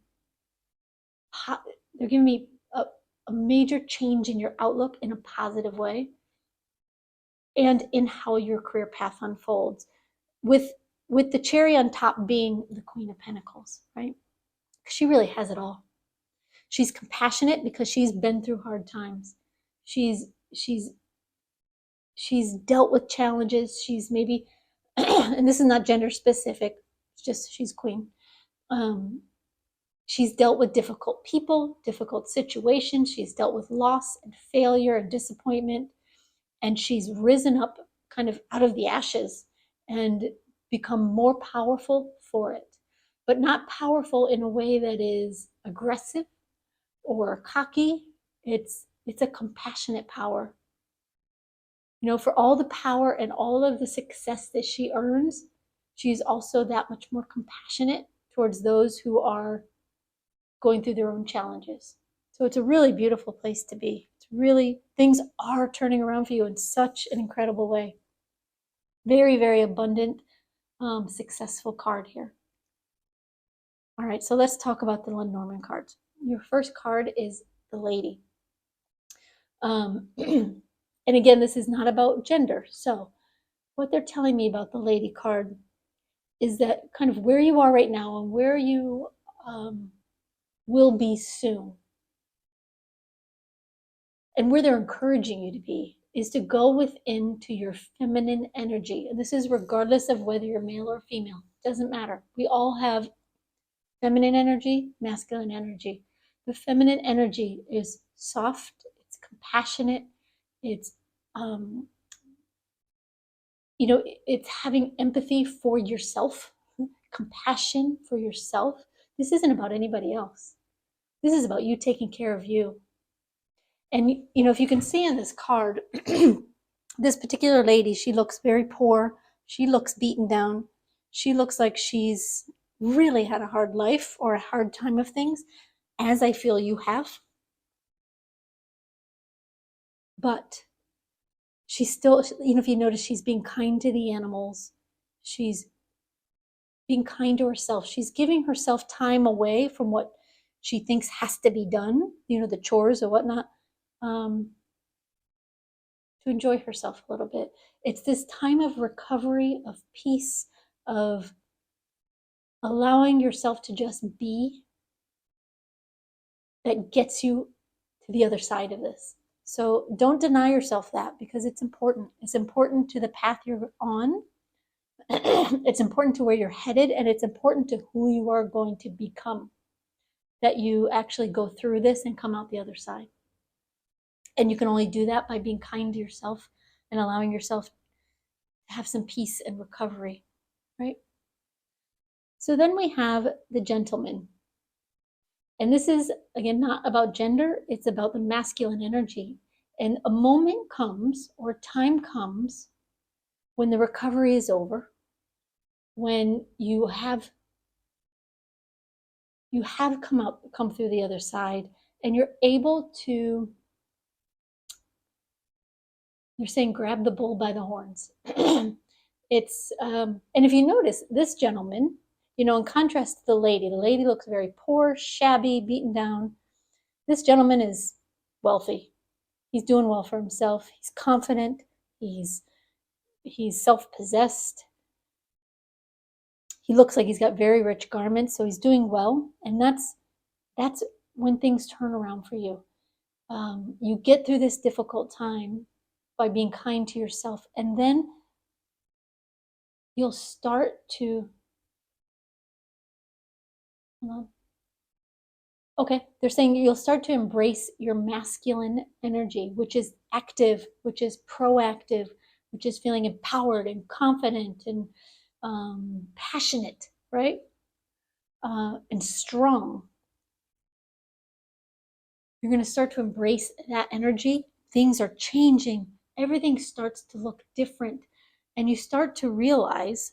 giving me a major change in your outlook in a positive way, and in how your career path unfolds, with the cherry on top being the Queen of Pentacles, right? She really has it all. She's compassionate because she's been through hard times. She's dealt with challenges. She's maybe, and this is not gender specific, it's just she's queen. She's dealt with difficult people, difficult situations. She's dealt with loss and failure and disappointment. And she's risen up kind of out of the ashes and become more powerful for it. But not powerful in a way that is aggressive or cocky. It's a compassionate power. For all the power and all of the success that she earns, she's also that much more compassionate towards those who are going through their own challenges. So it's a really beautiful place to be. It's really, things are turning around for you in such an incredible way. Very, very abundant, successful card here. All right, so let's talk about the Lenormand cards. Your first card is the Lady. And again, this is not about gender. So what they're telling me about the Lady card is that kind of where you are right now and where you will be soon, and where they're encouraging you to be, is to go within to your feminine energy. And this is regardless of whether you're male or female. It doesn't matter. We all have feminine energy, masculine energy. The feminine energy is soft, it's compassionate, it's it's having empathy for yourself, compassion for yourself. This isn't about anybody else. This is about you taking care of you. And if you can see in this card, this particular lady, she looks very poor. She looks beaten down. She looks like she's really had a hard life or a hard time of things, as I feel you have. But she's still, if you notice, she's being kind to the animals. She's being kind to herself. She's giving herself time away from what she thinks has to be done, the chores or whatnot, to enjoy herself a little bit. It's this time of recovery, of peace, of allowing yourself to just be, that gets you to the other side of this. So don't deny yourself that, because it's important. It's important to the path you're on. It's important to where you're headed, and it's important to who you are going to become, that you actually go through this and come out the other side. And you can only do that by being kind to yourself and allowing yourself to have some peace and recovery, right? So then we have the gentleman. And this is, again, not about gender, it's about the masculine energy. And a moment comes, or time comes, when the recovery is over, when you have come through the other side, and you're able to, they're saying, grab the bull by the horns. It's and if you notice, this gentleman, in contrast to the lady looks very poor, shabby, beaten down. This gentleman is wealthy. He's doing well for himself. He's confident. He's self-possessed. He looks like he's got very rich garments, so he's doing well. And that's when things turn around for you. You get through this difficult time by being kind to yourself, and then you'll start to, okay, they're saying you'll start to embrace your masculine energy, which is active, which is proactive, which is feeling empowered and confident and passionate, right? And strong. You're going to start to embrace that energy. Things are changing. Everything starts to look different. And you start to realize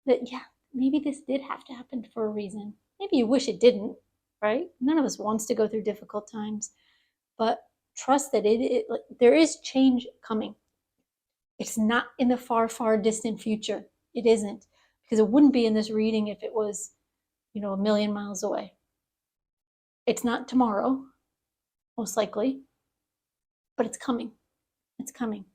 that, yeah, maybe this did have to happen for a reason. Maybe you wish it didn't, right? None of us wants to go through difficult times, but trust that there is change coming. It's not in the far, far distant future. It isn't, because it wouldn't be in this reading if it was, a million miles away. It's not tomorrow, most likely, but it's coming. It's coming.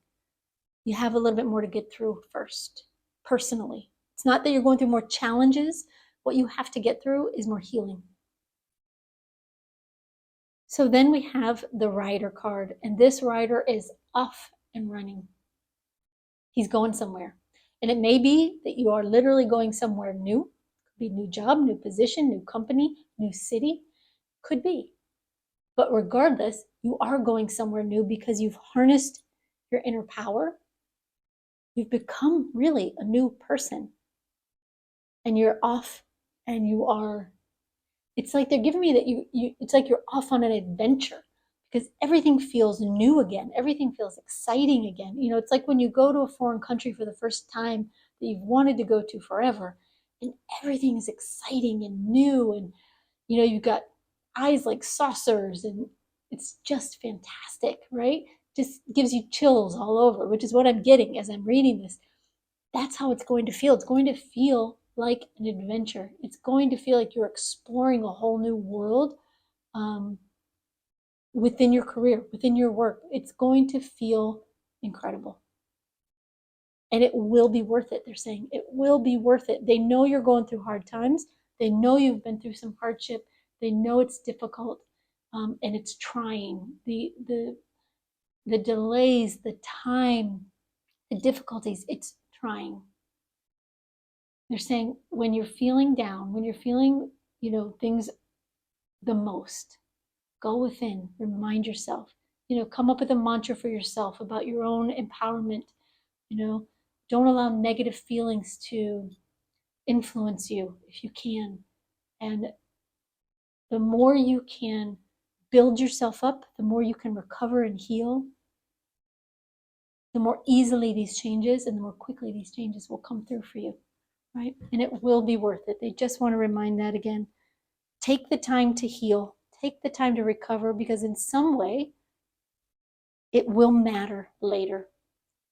You have a little bit more to get through first, personally. It's not that you're going through more challenges. What you have to get through is more healing. So then we have the rider card, and this rider is off and running. He's going somewhere. And it may be that you are literally going somewhere new. Could be new job, new position, new company, new city. Could be. But regardless, you are going somewhere new because you've harnessed your inner power. You've become really a new person. And you're off, and you are, it's like they're giving me that it's like you're off on an adventure, because everything feels new again. Everything feels exciting again. It's like when you go to a foreign country for the first time that you've wanted to go to forever, and everything is exciting and new, and you've got eyes like saucers, and it's just fantastic, right? Just gives you chills all over, which is what I'm getting as I'm reading this. That's how it's going to feel. It's going to feel like an adventure. It's going to feel like you're exploring a whole new world within your career, within your work. It's going to feel incredible. And it will be worth it, they're saying. It will be worth it. They know you're going through hard times. They know you've been through some hardship. They know it's difficult, and it's trying. The delays, the time, the difficulties, it's trying. They're saying when you're feeling down, when you're feeling, things the most, go within, remind yourself, come up with a mantra for yourself about your own empowerment. Don't allow negative feelings to influence you if you can. And the more you can build yourself up, the more you can recover and heal, the more easily these changes and the more quickly these changes will come through for you, right? And it will be worth it. They just want to remind that again. Take the time to heal. Take the time to recover, because in some way, it will matter later.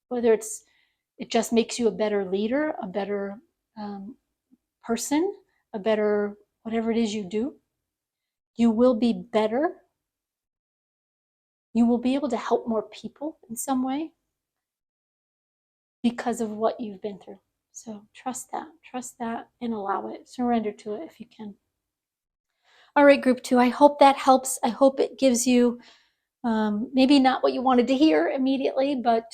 Whether it just makes you a better leader, a better person, a better whatever it is you do. You will be better. You will be able to help more people in some way because of what you've been through. So trust that, and allow it. Surrender to it if you can. All right, group 2, I hope that helps. I hope it gives you maybe not what you wanted to hear immediately, but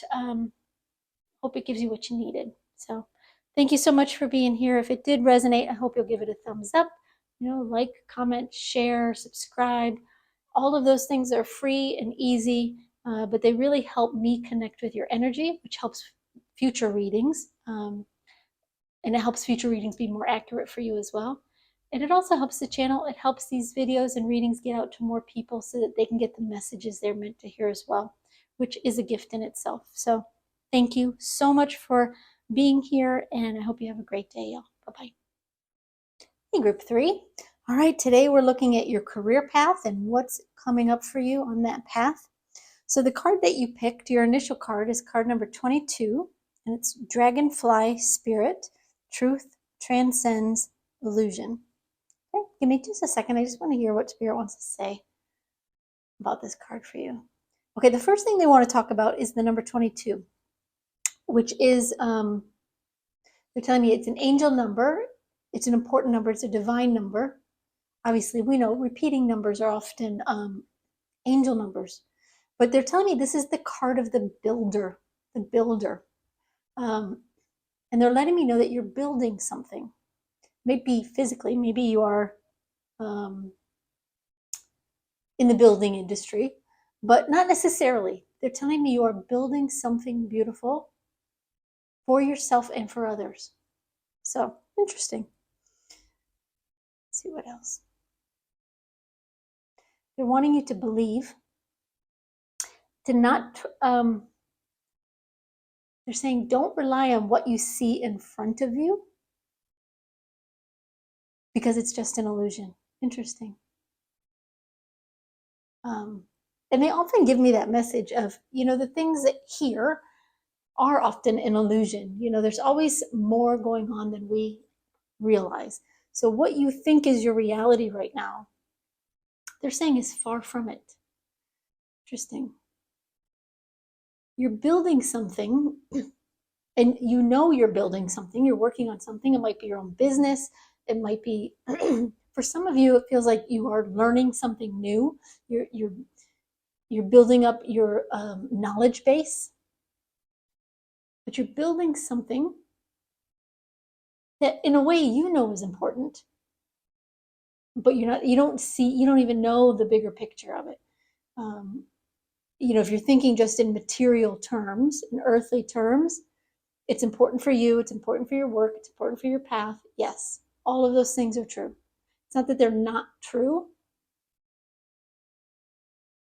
hope it gives you what you needed. So thank you so much for being here. If it did resonate, I hope you'll give it a thumbs up, like, comment, share, subscribe. All of those things are free and easy, but they really help me connect with your energy, which helps future readings. And it helps future readings be more accurate for you as well. And it also helps the channel. It helps these videos and readings get out to more people so that they can get the messages they're meant to hear as well, which is a gift in itself. So thank you so much for being here, and I hope you have a great day, y'all. Bye-bye. Hey, group 3. All right, today we're looking at your career path and what's coming up for you on that path. So the card that you picked, your initial card, is card number 22, and it's Dragonfly Spirit. Truth transcends illusion. Okay, give me just a second. I just want to hear what Spirit wants to say about this card for you. Okay, the first thing they want to talk about is the number 22, which is, they're telling me it's an angel number. It's an important number. It's a divine number. Obviously, we know repeating numbers are often angel numbers. But they're telling me this is the card of the builder, the builder. And they're letting me know that you're building something. Maybe physically, maybe you are in the building industry, but not necessarily. They're telling me you are building something beautiful for yourself and for others. So interesting. Let's see what else. They're wanting you to believe, to not, they're saying don't rely on what you see in front of you because it's just an illusion. Interesting. And they often give me that message of, the things that here are often an illusion. There's always more going on than we realize. So what you think is your reality right now, they're saying is far from it. Interesting. You're building something, and you're building something. You're working on something. It might be your own business. It might be, for some of you, it feels like you are learning something new. You're building up your knowledge base, but you're building something that in a way is important, but you don't even know the bigger picture of it. If you're thinking just in material terms, in earthly terms, it's important for you, it's important for your work, it's important for your path. Yes, all of those things are true. It's not that they're not true,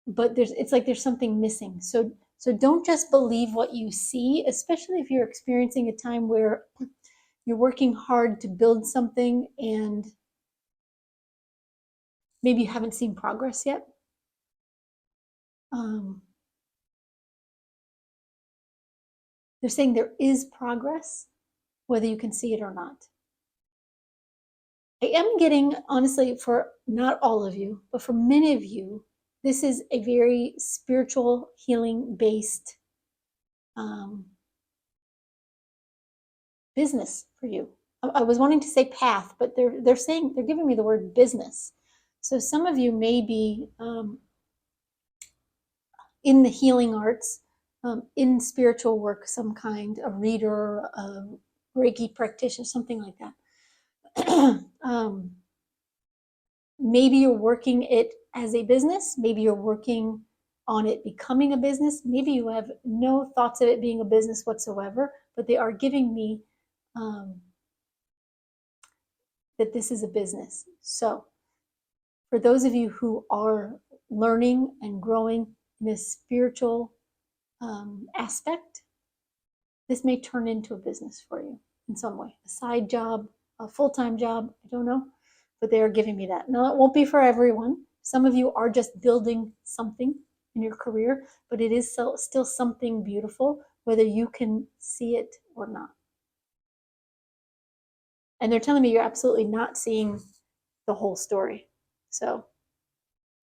but it's like there's something missing. So don't just believe what you see, especially if you're experiencing a time where you're working hard to build something and maybe you haven't seen progress yet. They're saying there is progress, whether you can see it or not. I am getting, honestly, for not all of you, but for many of you, this is a very spiritual, healing-based business for you. I was wanting to say path, but they're saying, they're giving me the word business. So some of you may be in the healing arts, in spiritual work, some kind, a reader, a Reiki practitioner, something like that. Maybe you're working it as a business. Maybe you're working on it becoming a business. Maybe you have no thoughts of it being a business whatsoever, but they are giving me that this is a business. So for those of you who are learning and growing in a spiritual aspect, this may turn into a business for you in some way, a side job, a full-time job, I don't know, but they are giving me that. Now, it won't be for everyone. Some of you are just building something in your career, but it is still something beautiful, whether you can see it or not. And they're telling me you're absolutely not seeing the whole story. So,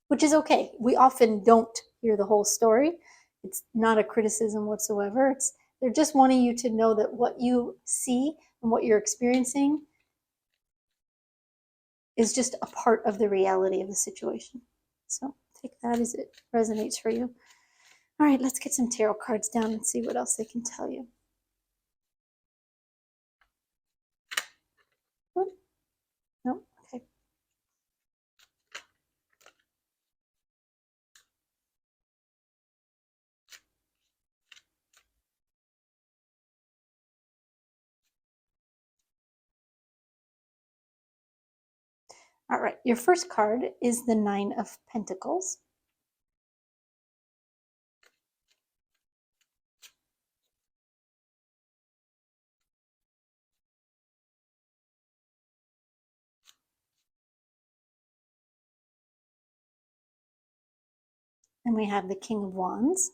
which is okay. We often don't hear the whole story. It's not a criticism whatsoever. They're just wanting you to know that what you see and what you're experiencing is just a part of the reality of the situation. So take that as it resonates for you. All right, let's get some tarot cards down and see what else they can tell you. No, okay. All right, your first card is the Nine of Pentacles. And we have the King of Wands.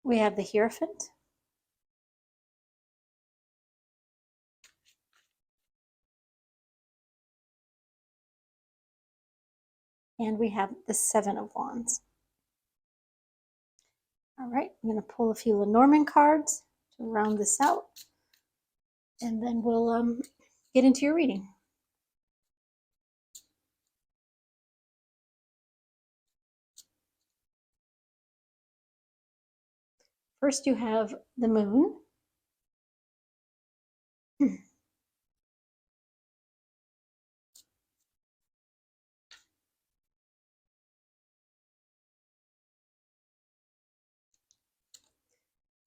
We have the Hierophant. And we have the Seven of Wands. All right, I'm going to pull a few Lenormand cards to round this out. And then we'll get into your reading. First, you have the Moon.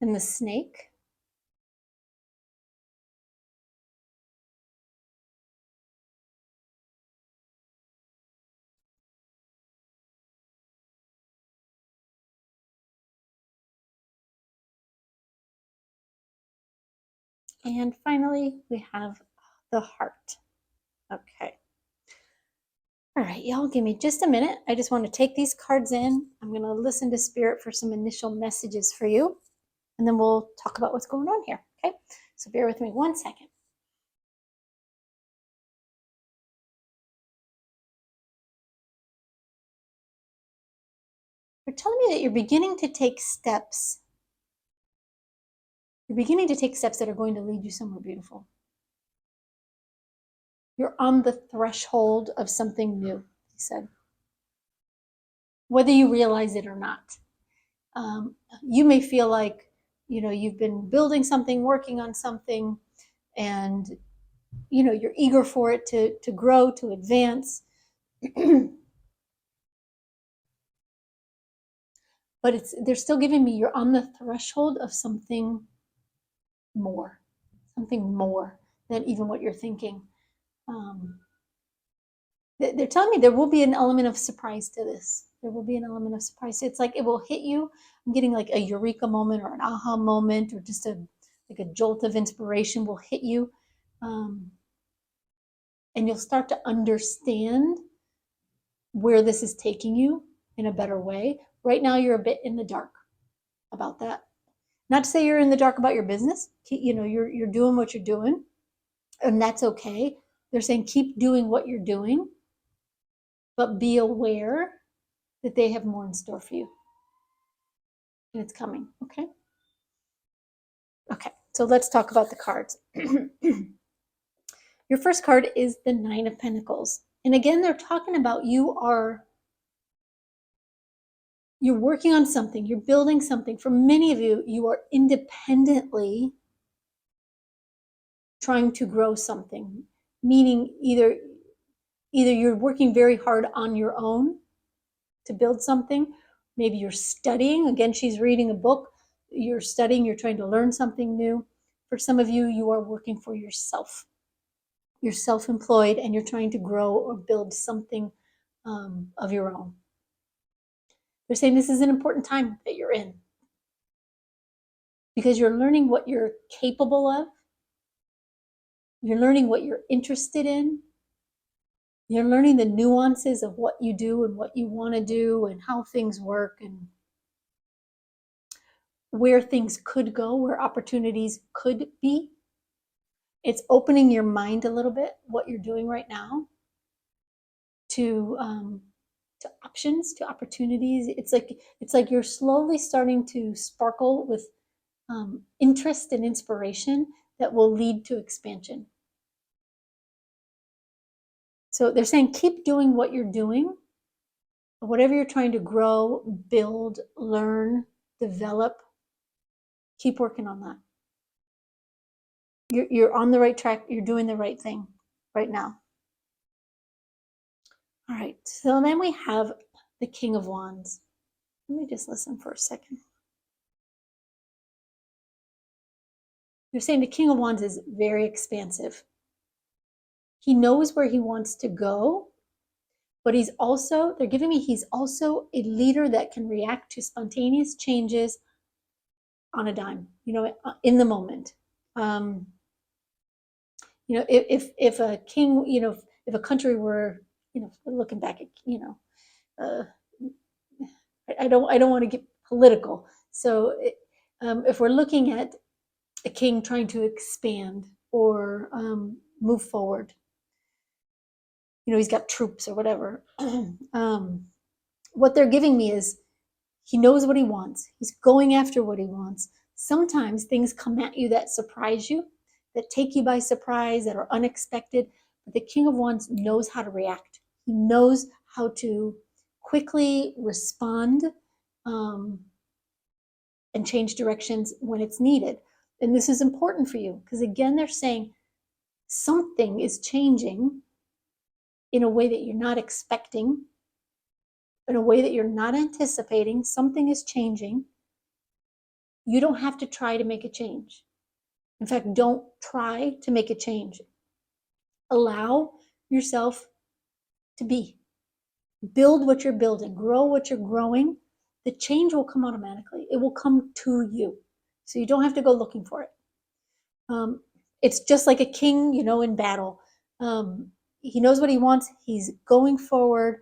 And the Snake. And finally, we have the Heart. Okay. All right, y'all, give me just a minute. I just want to take these cards in. I'm going to listen to Spirit for some initial messages for you, and then we'll talk about what's going on here. Okay, so bear with me 1 second. They're telling me that you're beginning to take steps. You're beginning to take steps that are going to lead you somewhere beautiful. You're on the threshold of something new, he said. Whether you realize it or not. You may feel like, you've been building something, working on something, and, you're eager for it to grow, to advance. But they're still giving me, you're on the threshold of something more than even what you're thinking. They're telling me there will be an element of surprise to this. There will be an element of surprise. It's like it will hit you. I'm getting like a eureka moment or an aha moment or just a jolt of inspiration will hit you. And you'll start to understand where this is taking you in a better way. Right now, you're a bit in the dark about that. Not to say you're in the dark about your business. You're doing what you're doing, and that's okay. They're saying keep doing what you're doing, but be aware that they have more in store for you. And it's coming, okay? Okay, so let's talk about the cards. Your first card is the Nine of Pentacles. And again, they're talking about you're working on something, you're building something. For many of you, you are independently trying to grow something, meaning either you're working very hard on your own to build something. Maybe you're studying. Again, she's reading a book. You're studying, you're trying to learn something new. For some of you, you are working for yourself. You're self-employed and you're trying to grow or build something of your own. They're saying this is an important time that you're in because you're learning what you're capable of. You're learning what you're interested in. You're learning the nuances of what you do and what you want to do and how things work and where things could go, where opportunities could be. It's opening your mind a little bit, what you're doing right now, to options, to opportunities. It's like you're slowly starting to sparkle with interest and inspiration that will lead to expansion. So they're saying keep doing what you're doing, whatever you're trying to grow, build, learn, develop. Keep working on that. You're on the right track. You're doing the right thing right now. All right. So then we have the King of Wands. Let me just listen for a second. They're saying the King of Wands is very expansive. He knows where he wants to go, but he's also a leader that can react to spontaneous changes on a dime, in the moment. If a king, if a country were, looking back at, I don't want to get political. So if we're looking at a king trying to expand or move forward, he's got troops or whatever. What they're giving me is he knows what he wants. He's going after what he wants. Sometimes things come at you that surprise you, that take you by surprise, that are unexpected. But the King of Wands knows how to react. He knows how to quickly respond and change directions when it's needed. And this is important for you because, again, they're saying something is changing in a way that you're not expecting, in a way that you're not anticipating. Something is changing. You don't have to try to make a change. In fact, don't try to make a change. Allow yourself to be. Build what you're building, grow what you're growing. The change will come automatically. It will come to you. So you don't have to go looking for it. It's just like a king, in battle. He knows what he wants. He's going forward.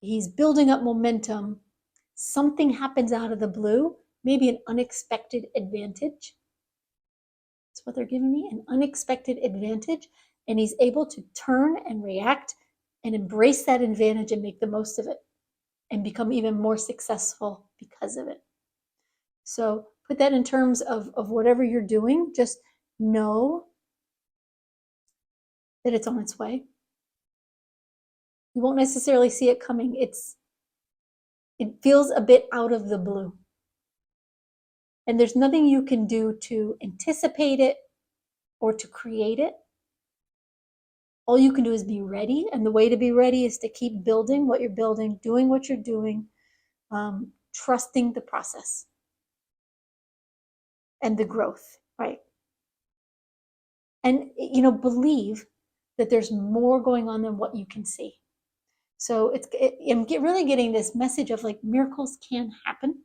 He's building up momentum. Something happens out of the blue, maybe an unexpected advantage. That's what they're giving me, an unexpected advantage. And he's able to turn and react and embrace that advantage and make the most of it and become even more successful because of it. So put that in terms of whatever you're doing. Just know that it's on its way. You won't necessarily see it coming. It feels a bit out of the blue. And there's nothing you can do to anticipate it or to create it. All you can do is be ready. And the way to be ready is to keep building what you're building, doing what you're doing, trusting the process and the growth, right? And, believe that there's more going on than what you can see. So I'm really getting this message of like miracles can happen.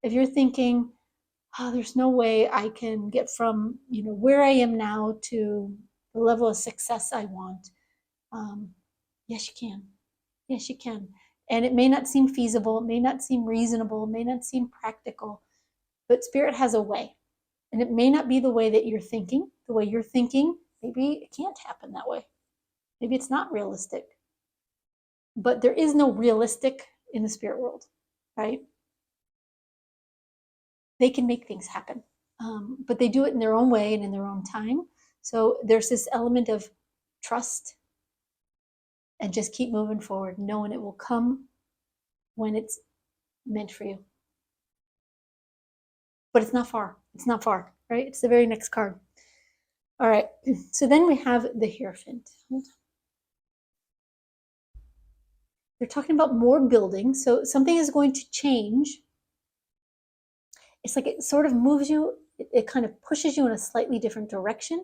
If you're thinking, oh, there's no way I can get from, where I am now to the level of success I want. Yes, you can. Yes, you can. And it may not seem feasible. It may not seem reasonable. It may not seem practical, but Spirit has a way. And it may not be the way that you're thinking. The way you're thinking, maybe it can't happen that way. Maybe it's not realistic. But there is no realistic in the spirit world, right? They can make things happen, but they do it in their own way and in their own time. So there's this element of trust and just keep moving forward, knowing it will come when it's meant for you. But it's not far. It's not far, right? It's the very next card. All right. So then we have the Hierophant. They're talking about more building. So something is going to change. It's like it sort of moves you. It kind of pushes you in a slightly different direction.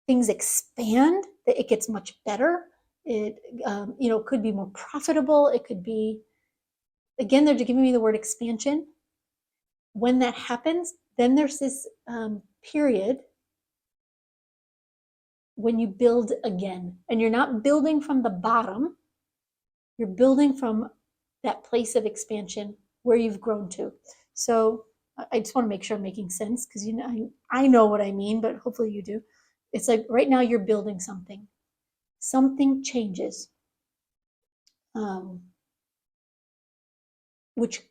Things expand. It gets much better. It could be more profitable. It could be, again, they're giving me the word expansion. when that happens, then there's this period when you build again. And you're not building from the bottom, you're building from that place of expansion where you've grown to. So I just want to make sure I'm making sense, because you know I know what I mean, but hopefully you do. It's like right now you're building something. Something changes, which,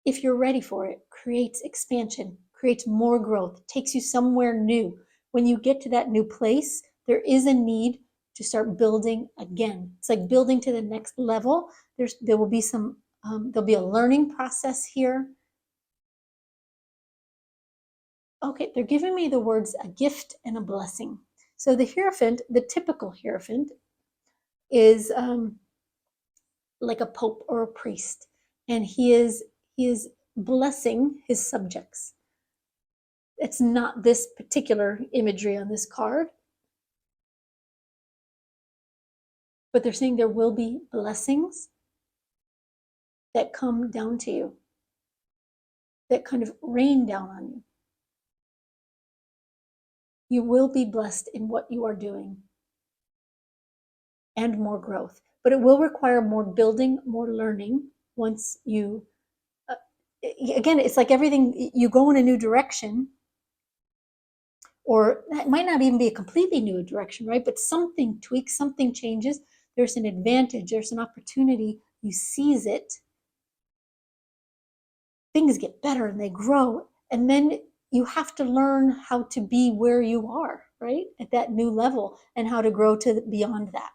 if you're ready for it, creates expansion, creates more growth, takes you somewhere new. When you get to that new place, there is a need to start building again. It's like building to the next level. There will be some, there'll be a learning process here. Okay, they're giving me the words a gift and a blessing. So the Hierophant, the typical Hierophant, is like a pope or a priest, and he is blessing his subjects. It's not this particular imagery on this card, but they're saying there will be blessings that come down to you, that kind of rain down on you. You will be blessed in what you are doing, and more growth. But it will require more building, more learning once you, again, it's like everything, you go in a new direction, or that might not even be a completely new direction, right? But something tweaks, something changes. There's an advantage, there's an opportunity, you seize it. Things get better and they grow. And then you have to learn how to be where you are, right? At that new level, and how to grow to beyond that.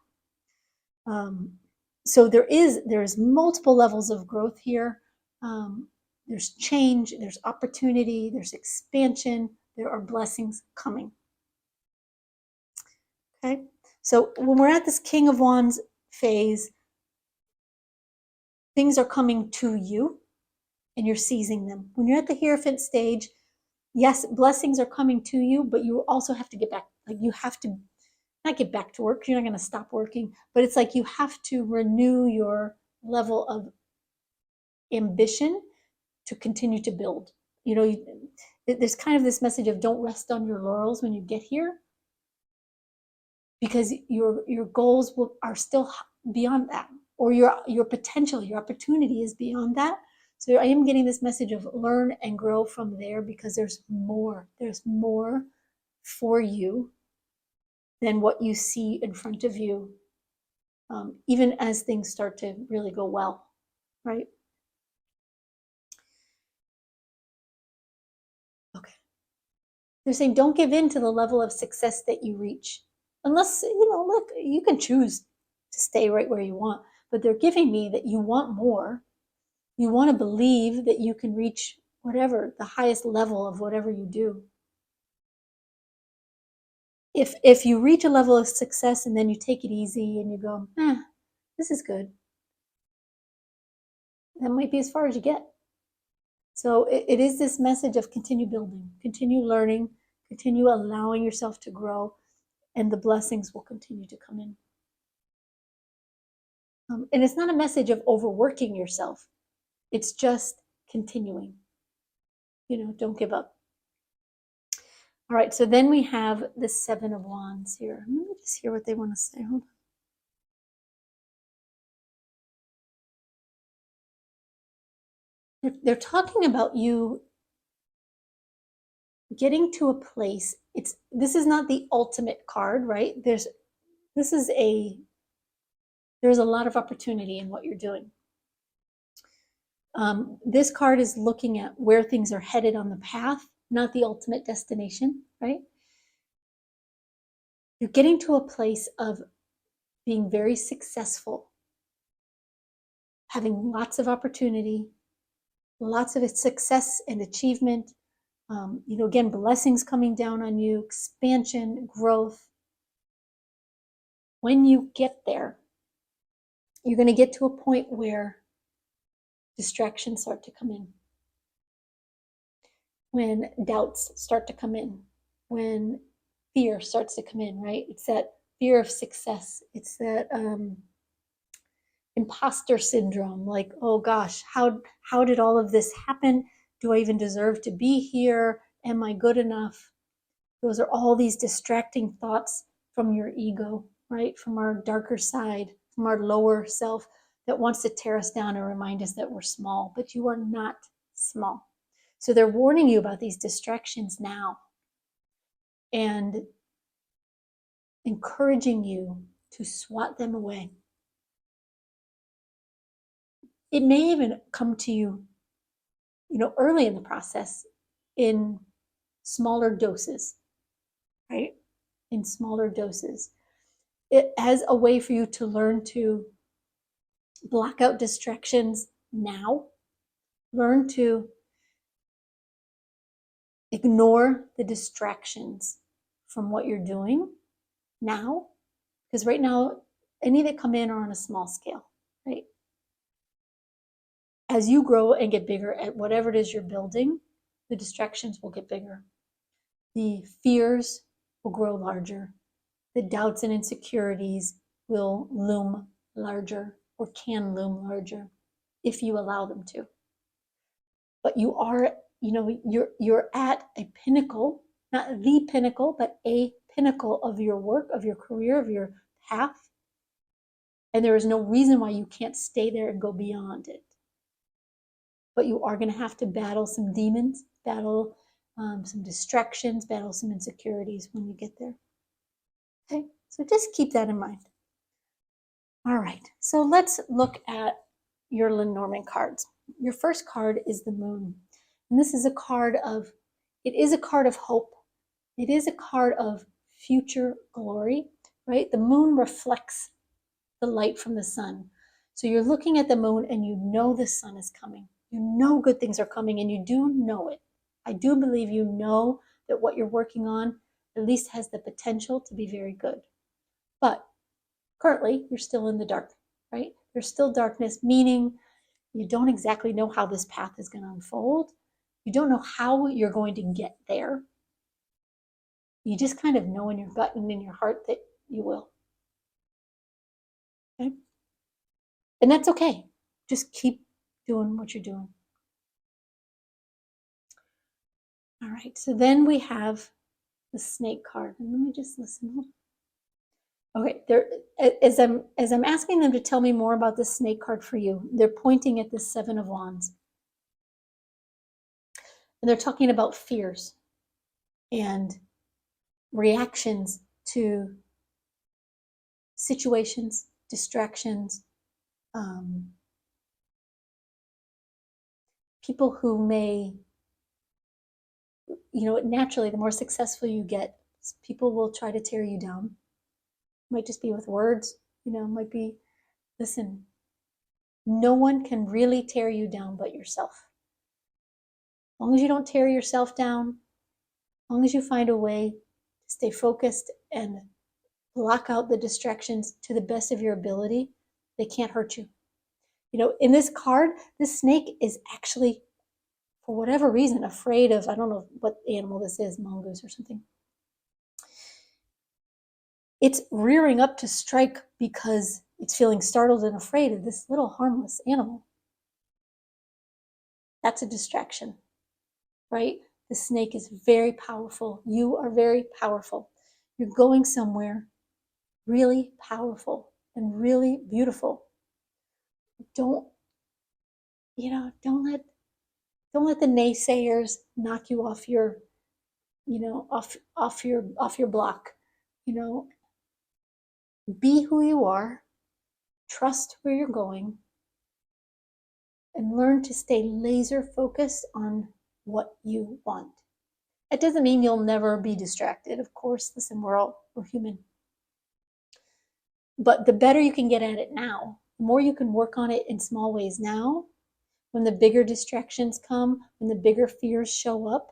So there's multiple levels of growth here. There's change, there's opportunity, there's expansion, there are blessings coming. Okay, so when we're at this King of Wands phase, things are coming to you and you're seizing them. When you're at the Hierophant stage, yes, blessings are coming to you, but you also have to get back, like you have to not get back to work, you're not going to stop working, but it's like you have to renew your level of ambition to continue to build. You know, there's kind of this message of don't rest on your laurels when you get here, because your goals are still beyond that, or your potential, your opportunity is beyond that. So I am getting this message of learn and grow from there, because there's more for you than what you see in front of you, even as things start to really go well, right? Okay. They're saying don't give in to the level of success that you reach. Unless, look, you can choose to stay right where you want, but they're giving me that you want more. You want to believe that you can reach whatever, the highest level of whatever you do. If you reach a level of success and then you take it easy and you go, this is good, that might be as far as you get. So it is this message of continue building, continue learning, continue allowing yourself to grow, and the blessings will continue to come in. And it's not a message of overworking yourself. It's just continuing. Don't give up. All right, so then we have the Seven of Wands here. Let me just hear what they want to say. Hold on. They're talking about you getting to a place. This is not the ultimate card, right? There's a lot of opportunity in what you're doing. This card is looking at where things are headed on the path, not the ultimate destination, right? You're getting to a place of being very successful, having lots of opportunity, lots of success and achievement. Again, blessings coming down on you, expansion, growth. When you get there, you're going to get to a point where distractions start to come in, when doubts start to come in, when fear starts to come in, right? It's that fear of success. It's that imposter syndrome, like, oh gosh, how did all of this happen? Do I even deserve to be here? Am I good enough? Those are all these distracting thoughts from your ego, right? From our darker side, from our lower self that wants to tear us down and remind us that we're small, but you are not small. So they're warning you about these distractions now and encouraging you to swat them away. It may even come to you, early in the process in smaller doses, right? In smaller doses. It as a way for you to learn to block out distractions now. Learn to ignore the distractions from what you're doing now. Because right now, any that come in are on a small scale, right? As you grow and get bigger at whatever it is you're building, the distractions will get bigger. The fears will grow larger. The doubts and insecurities will loom larger or can loom larger if you allow them to. But you are, you're at a pinnacle, not the pinnacle, but a pinnacle of your work, of your career, of your path. And there is no reason why you can't stay there and go beyond it. But you are going to have to battle some demons, battle some distractions, battle some insecurities when you get there. Okay, so just keep that in mind. All right, so let's look at your Lenormand cards. Your first card is the Moon. And this is a card of, it is a card of hope. It is a card of future glory, right? The moon reflects the light from the sun. So you're looking at the moon and you know the sun is coming. You know good things are coming and you do know it. I do believe you know that what you're working on at least has the potential to be very good. But currently, you're still in the dark, right? There's still darkness, meaning you don't exactly know how this path is going to unfold. You don't know how you're going to get there. You just kind of know in your gut and in your heart that you will. Okay? And that's okay. Just keep doing what you're doing. All right, so then we have the snake card. And let me just listen. Okay, as I'm asking them to tell me more about the snake card for you, they're pointing at the Seven of Wands. And they're talking about fears and reactions to situations, distractions, people who may, naturally, the more successful you get, people will try to tear you down. Might just be with words, might be, listen, no one can really tear you down but yourself. As long as you don't tear yourself down, as long as you find a way to stay focused and block out the distractions to the best of your ability, they can't hurt you. In this card, this snake is actually, for whatever reason, afraid of, I don't know what animal this is, mongoose or something. It's rearing up to strike because it's feeling startled and afraid of this little harmless animal. That's a distraction, right? The snake is very powerful. You are very powerful. You're going somewhere really powerful and really beautiful. Don't let the naysayers knock you off your, off your block. Be who you are, trust where you're going, and learn to stay laser focused on what you want. That doesn't mean you'll never be distracted. Of course, listen, we're human. But the better you can get at it now, the more you can work on it in small ways now, when the bigger distractions come, when the bigger fears show up,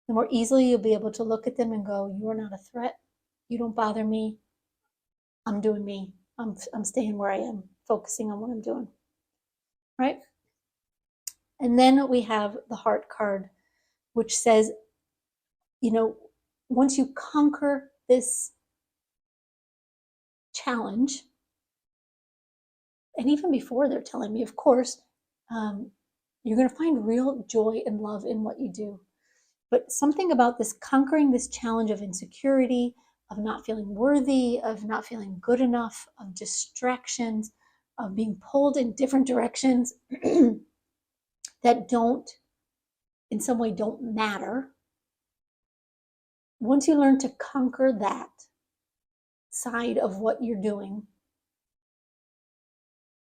the more easily you'll be able to look at them and go, you are not a threat. You don't bother me. I'm doing me. I'm staying where I am, focusing on what I'm doing. Right? And then we have the heart card, which says, once you conquer this challenge, and even before they're telling me, of course, You're going to find real joy and love in what you do. But something about this conquering this challenge of insecurity, of not feeling worthy, of not feeling good enough, of distractions, of being pulled in different directions that don't, in some way, don't matter. Once you learn to conquer that side of what you're doing,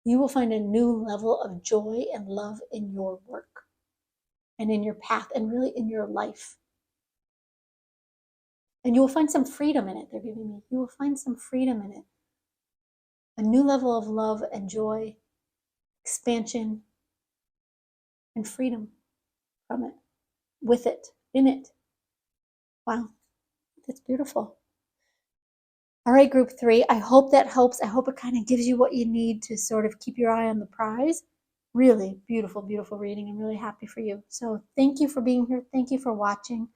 you will find a new level of joy and love in your work and in your path and really in your life. And you will find some freedom in it, they're giving me. You will find some freedom in it. A new level of love and joy, expansion, and freedom from it, with it, in it. Wow, that's beautiful. All right, group 3, I hope that helps. I hope it kind of gives you what you need to sort of keep your eye on the prize. Really beautiful, beautiful reading. I'm really happy for you. So thank you for being here. Thank you for watching.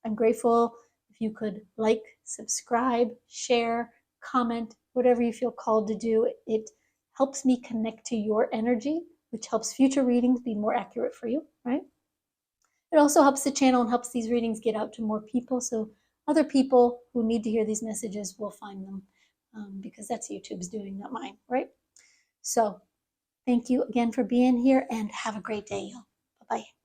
I'm grateful if you could like, subscribe, share, comment, whatever you feel called to do. It helps me connect to your energy, which helps future readings be more accurate for you, right? It also helps the channel and helps these readings get out to more people, so other people who need to hear these messages will find them, because that's YouTube's doing, not mine, right? So thank you again for being here, and have a great day, y'all. Bye-bye.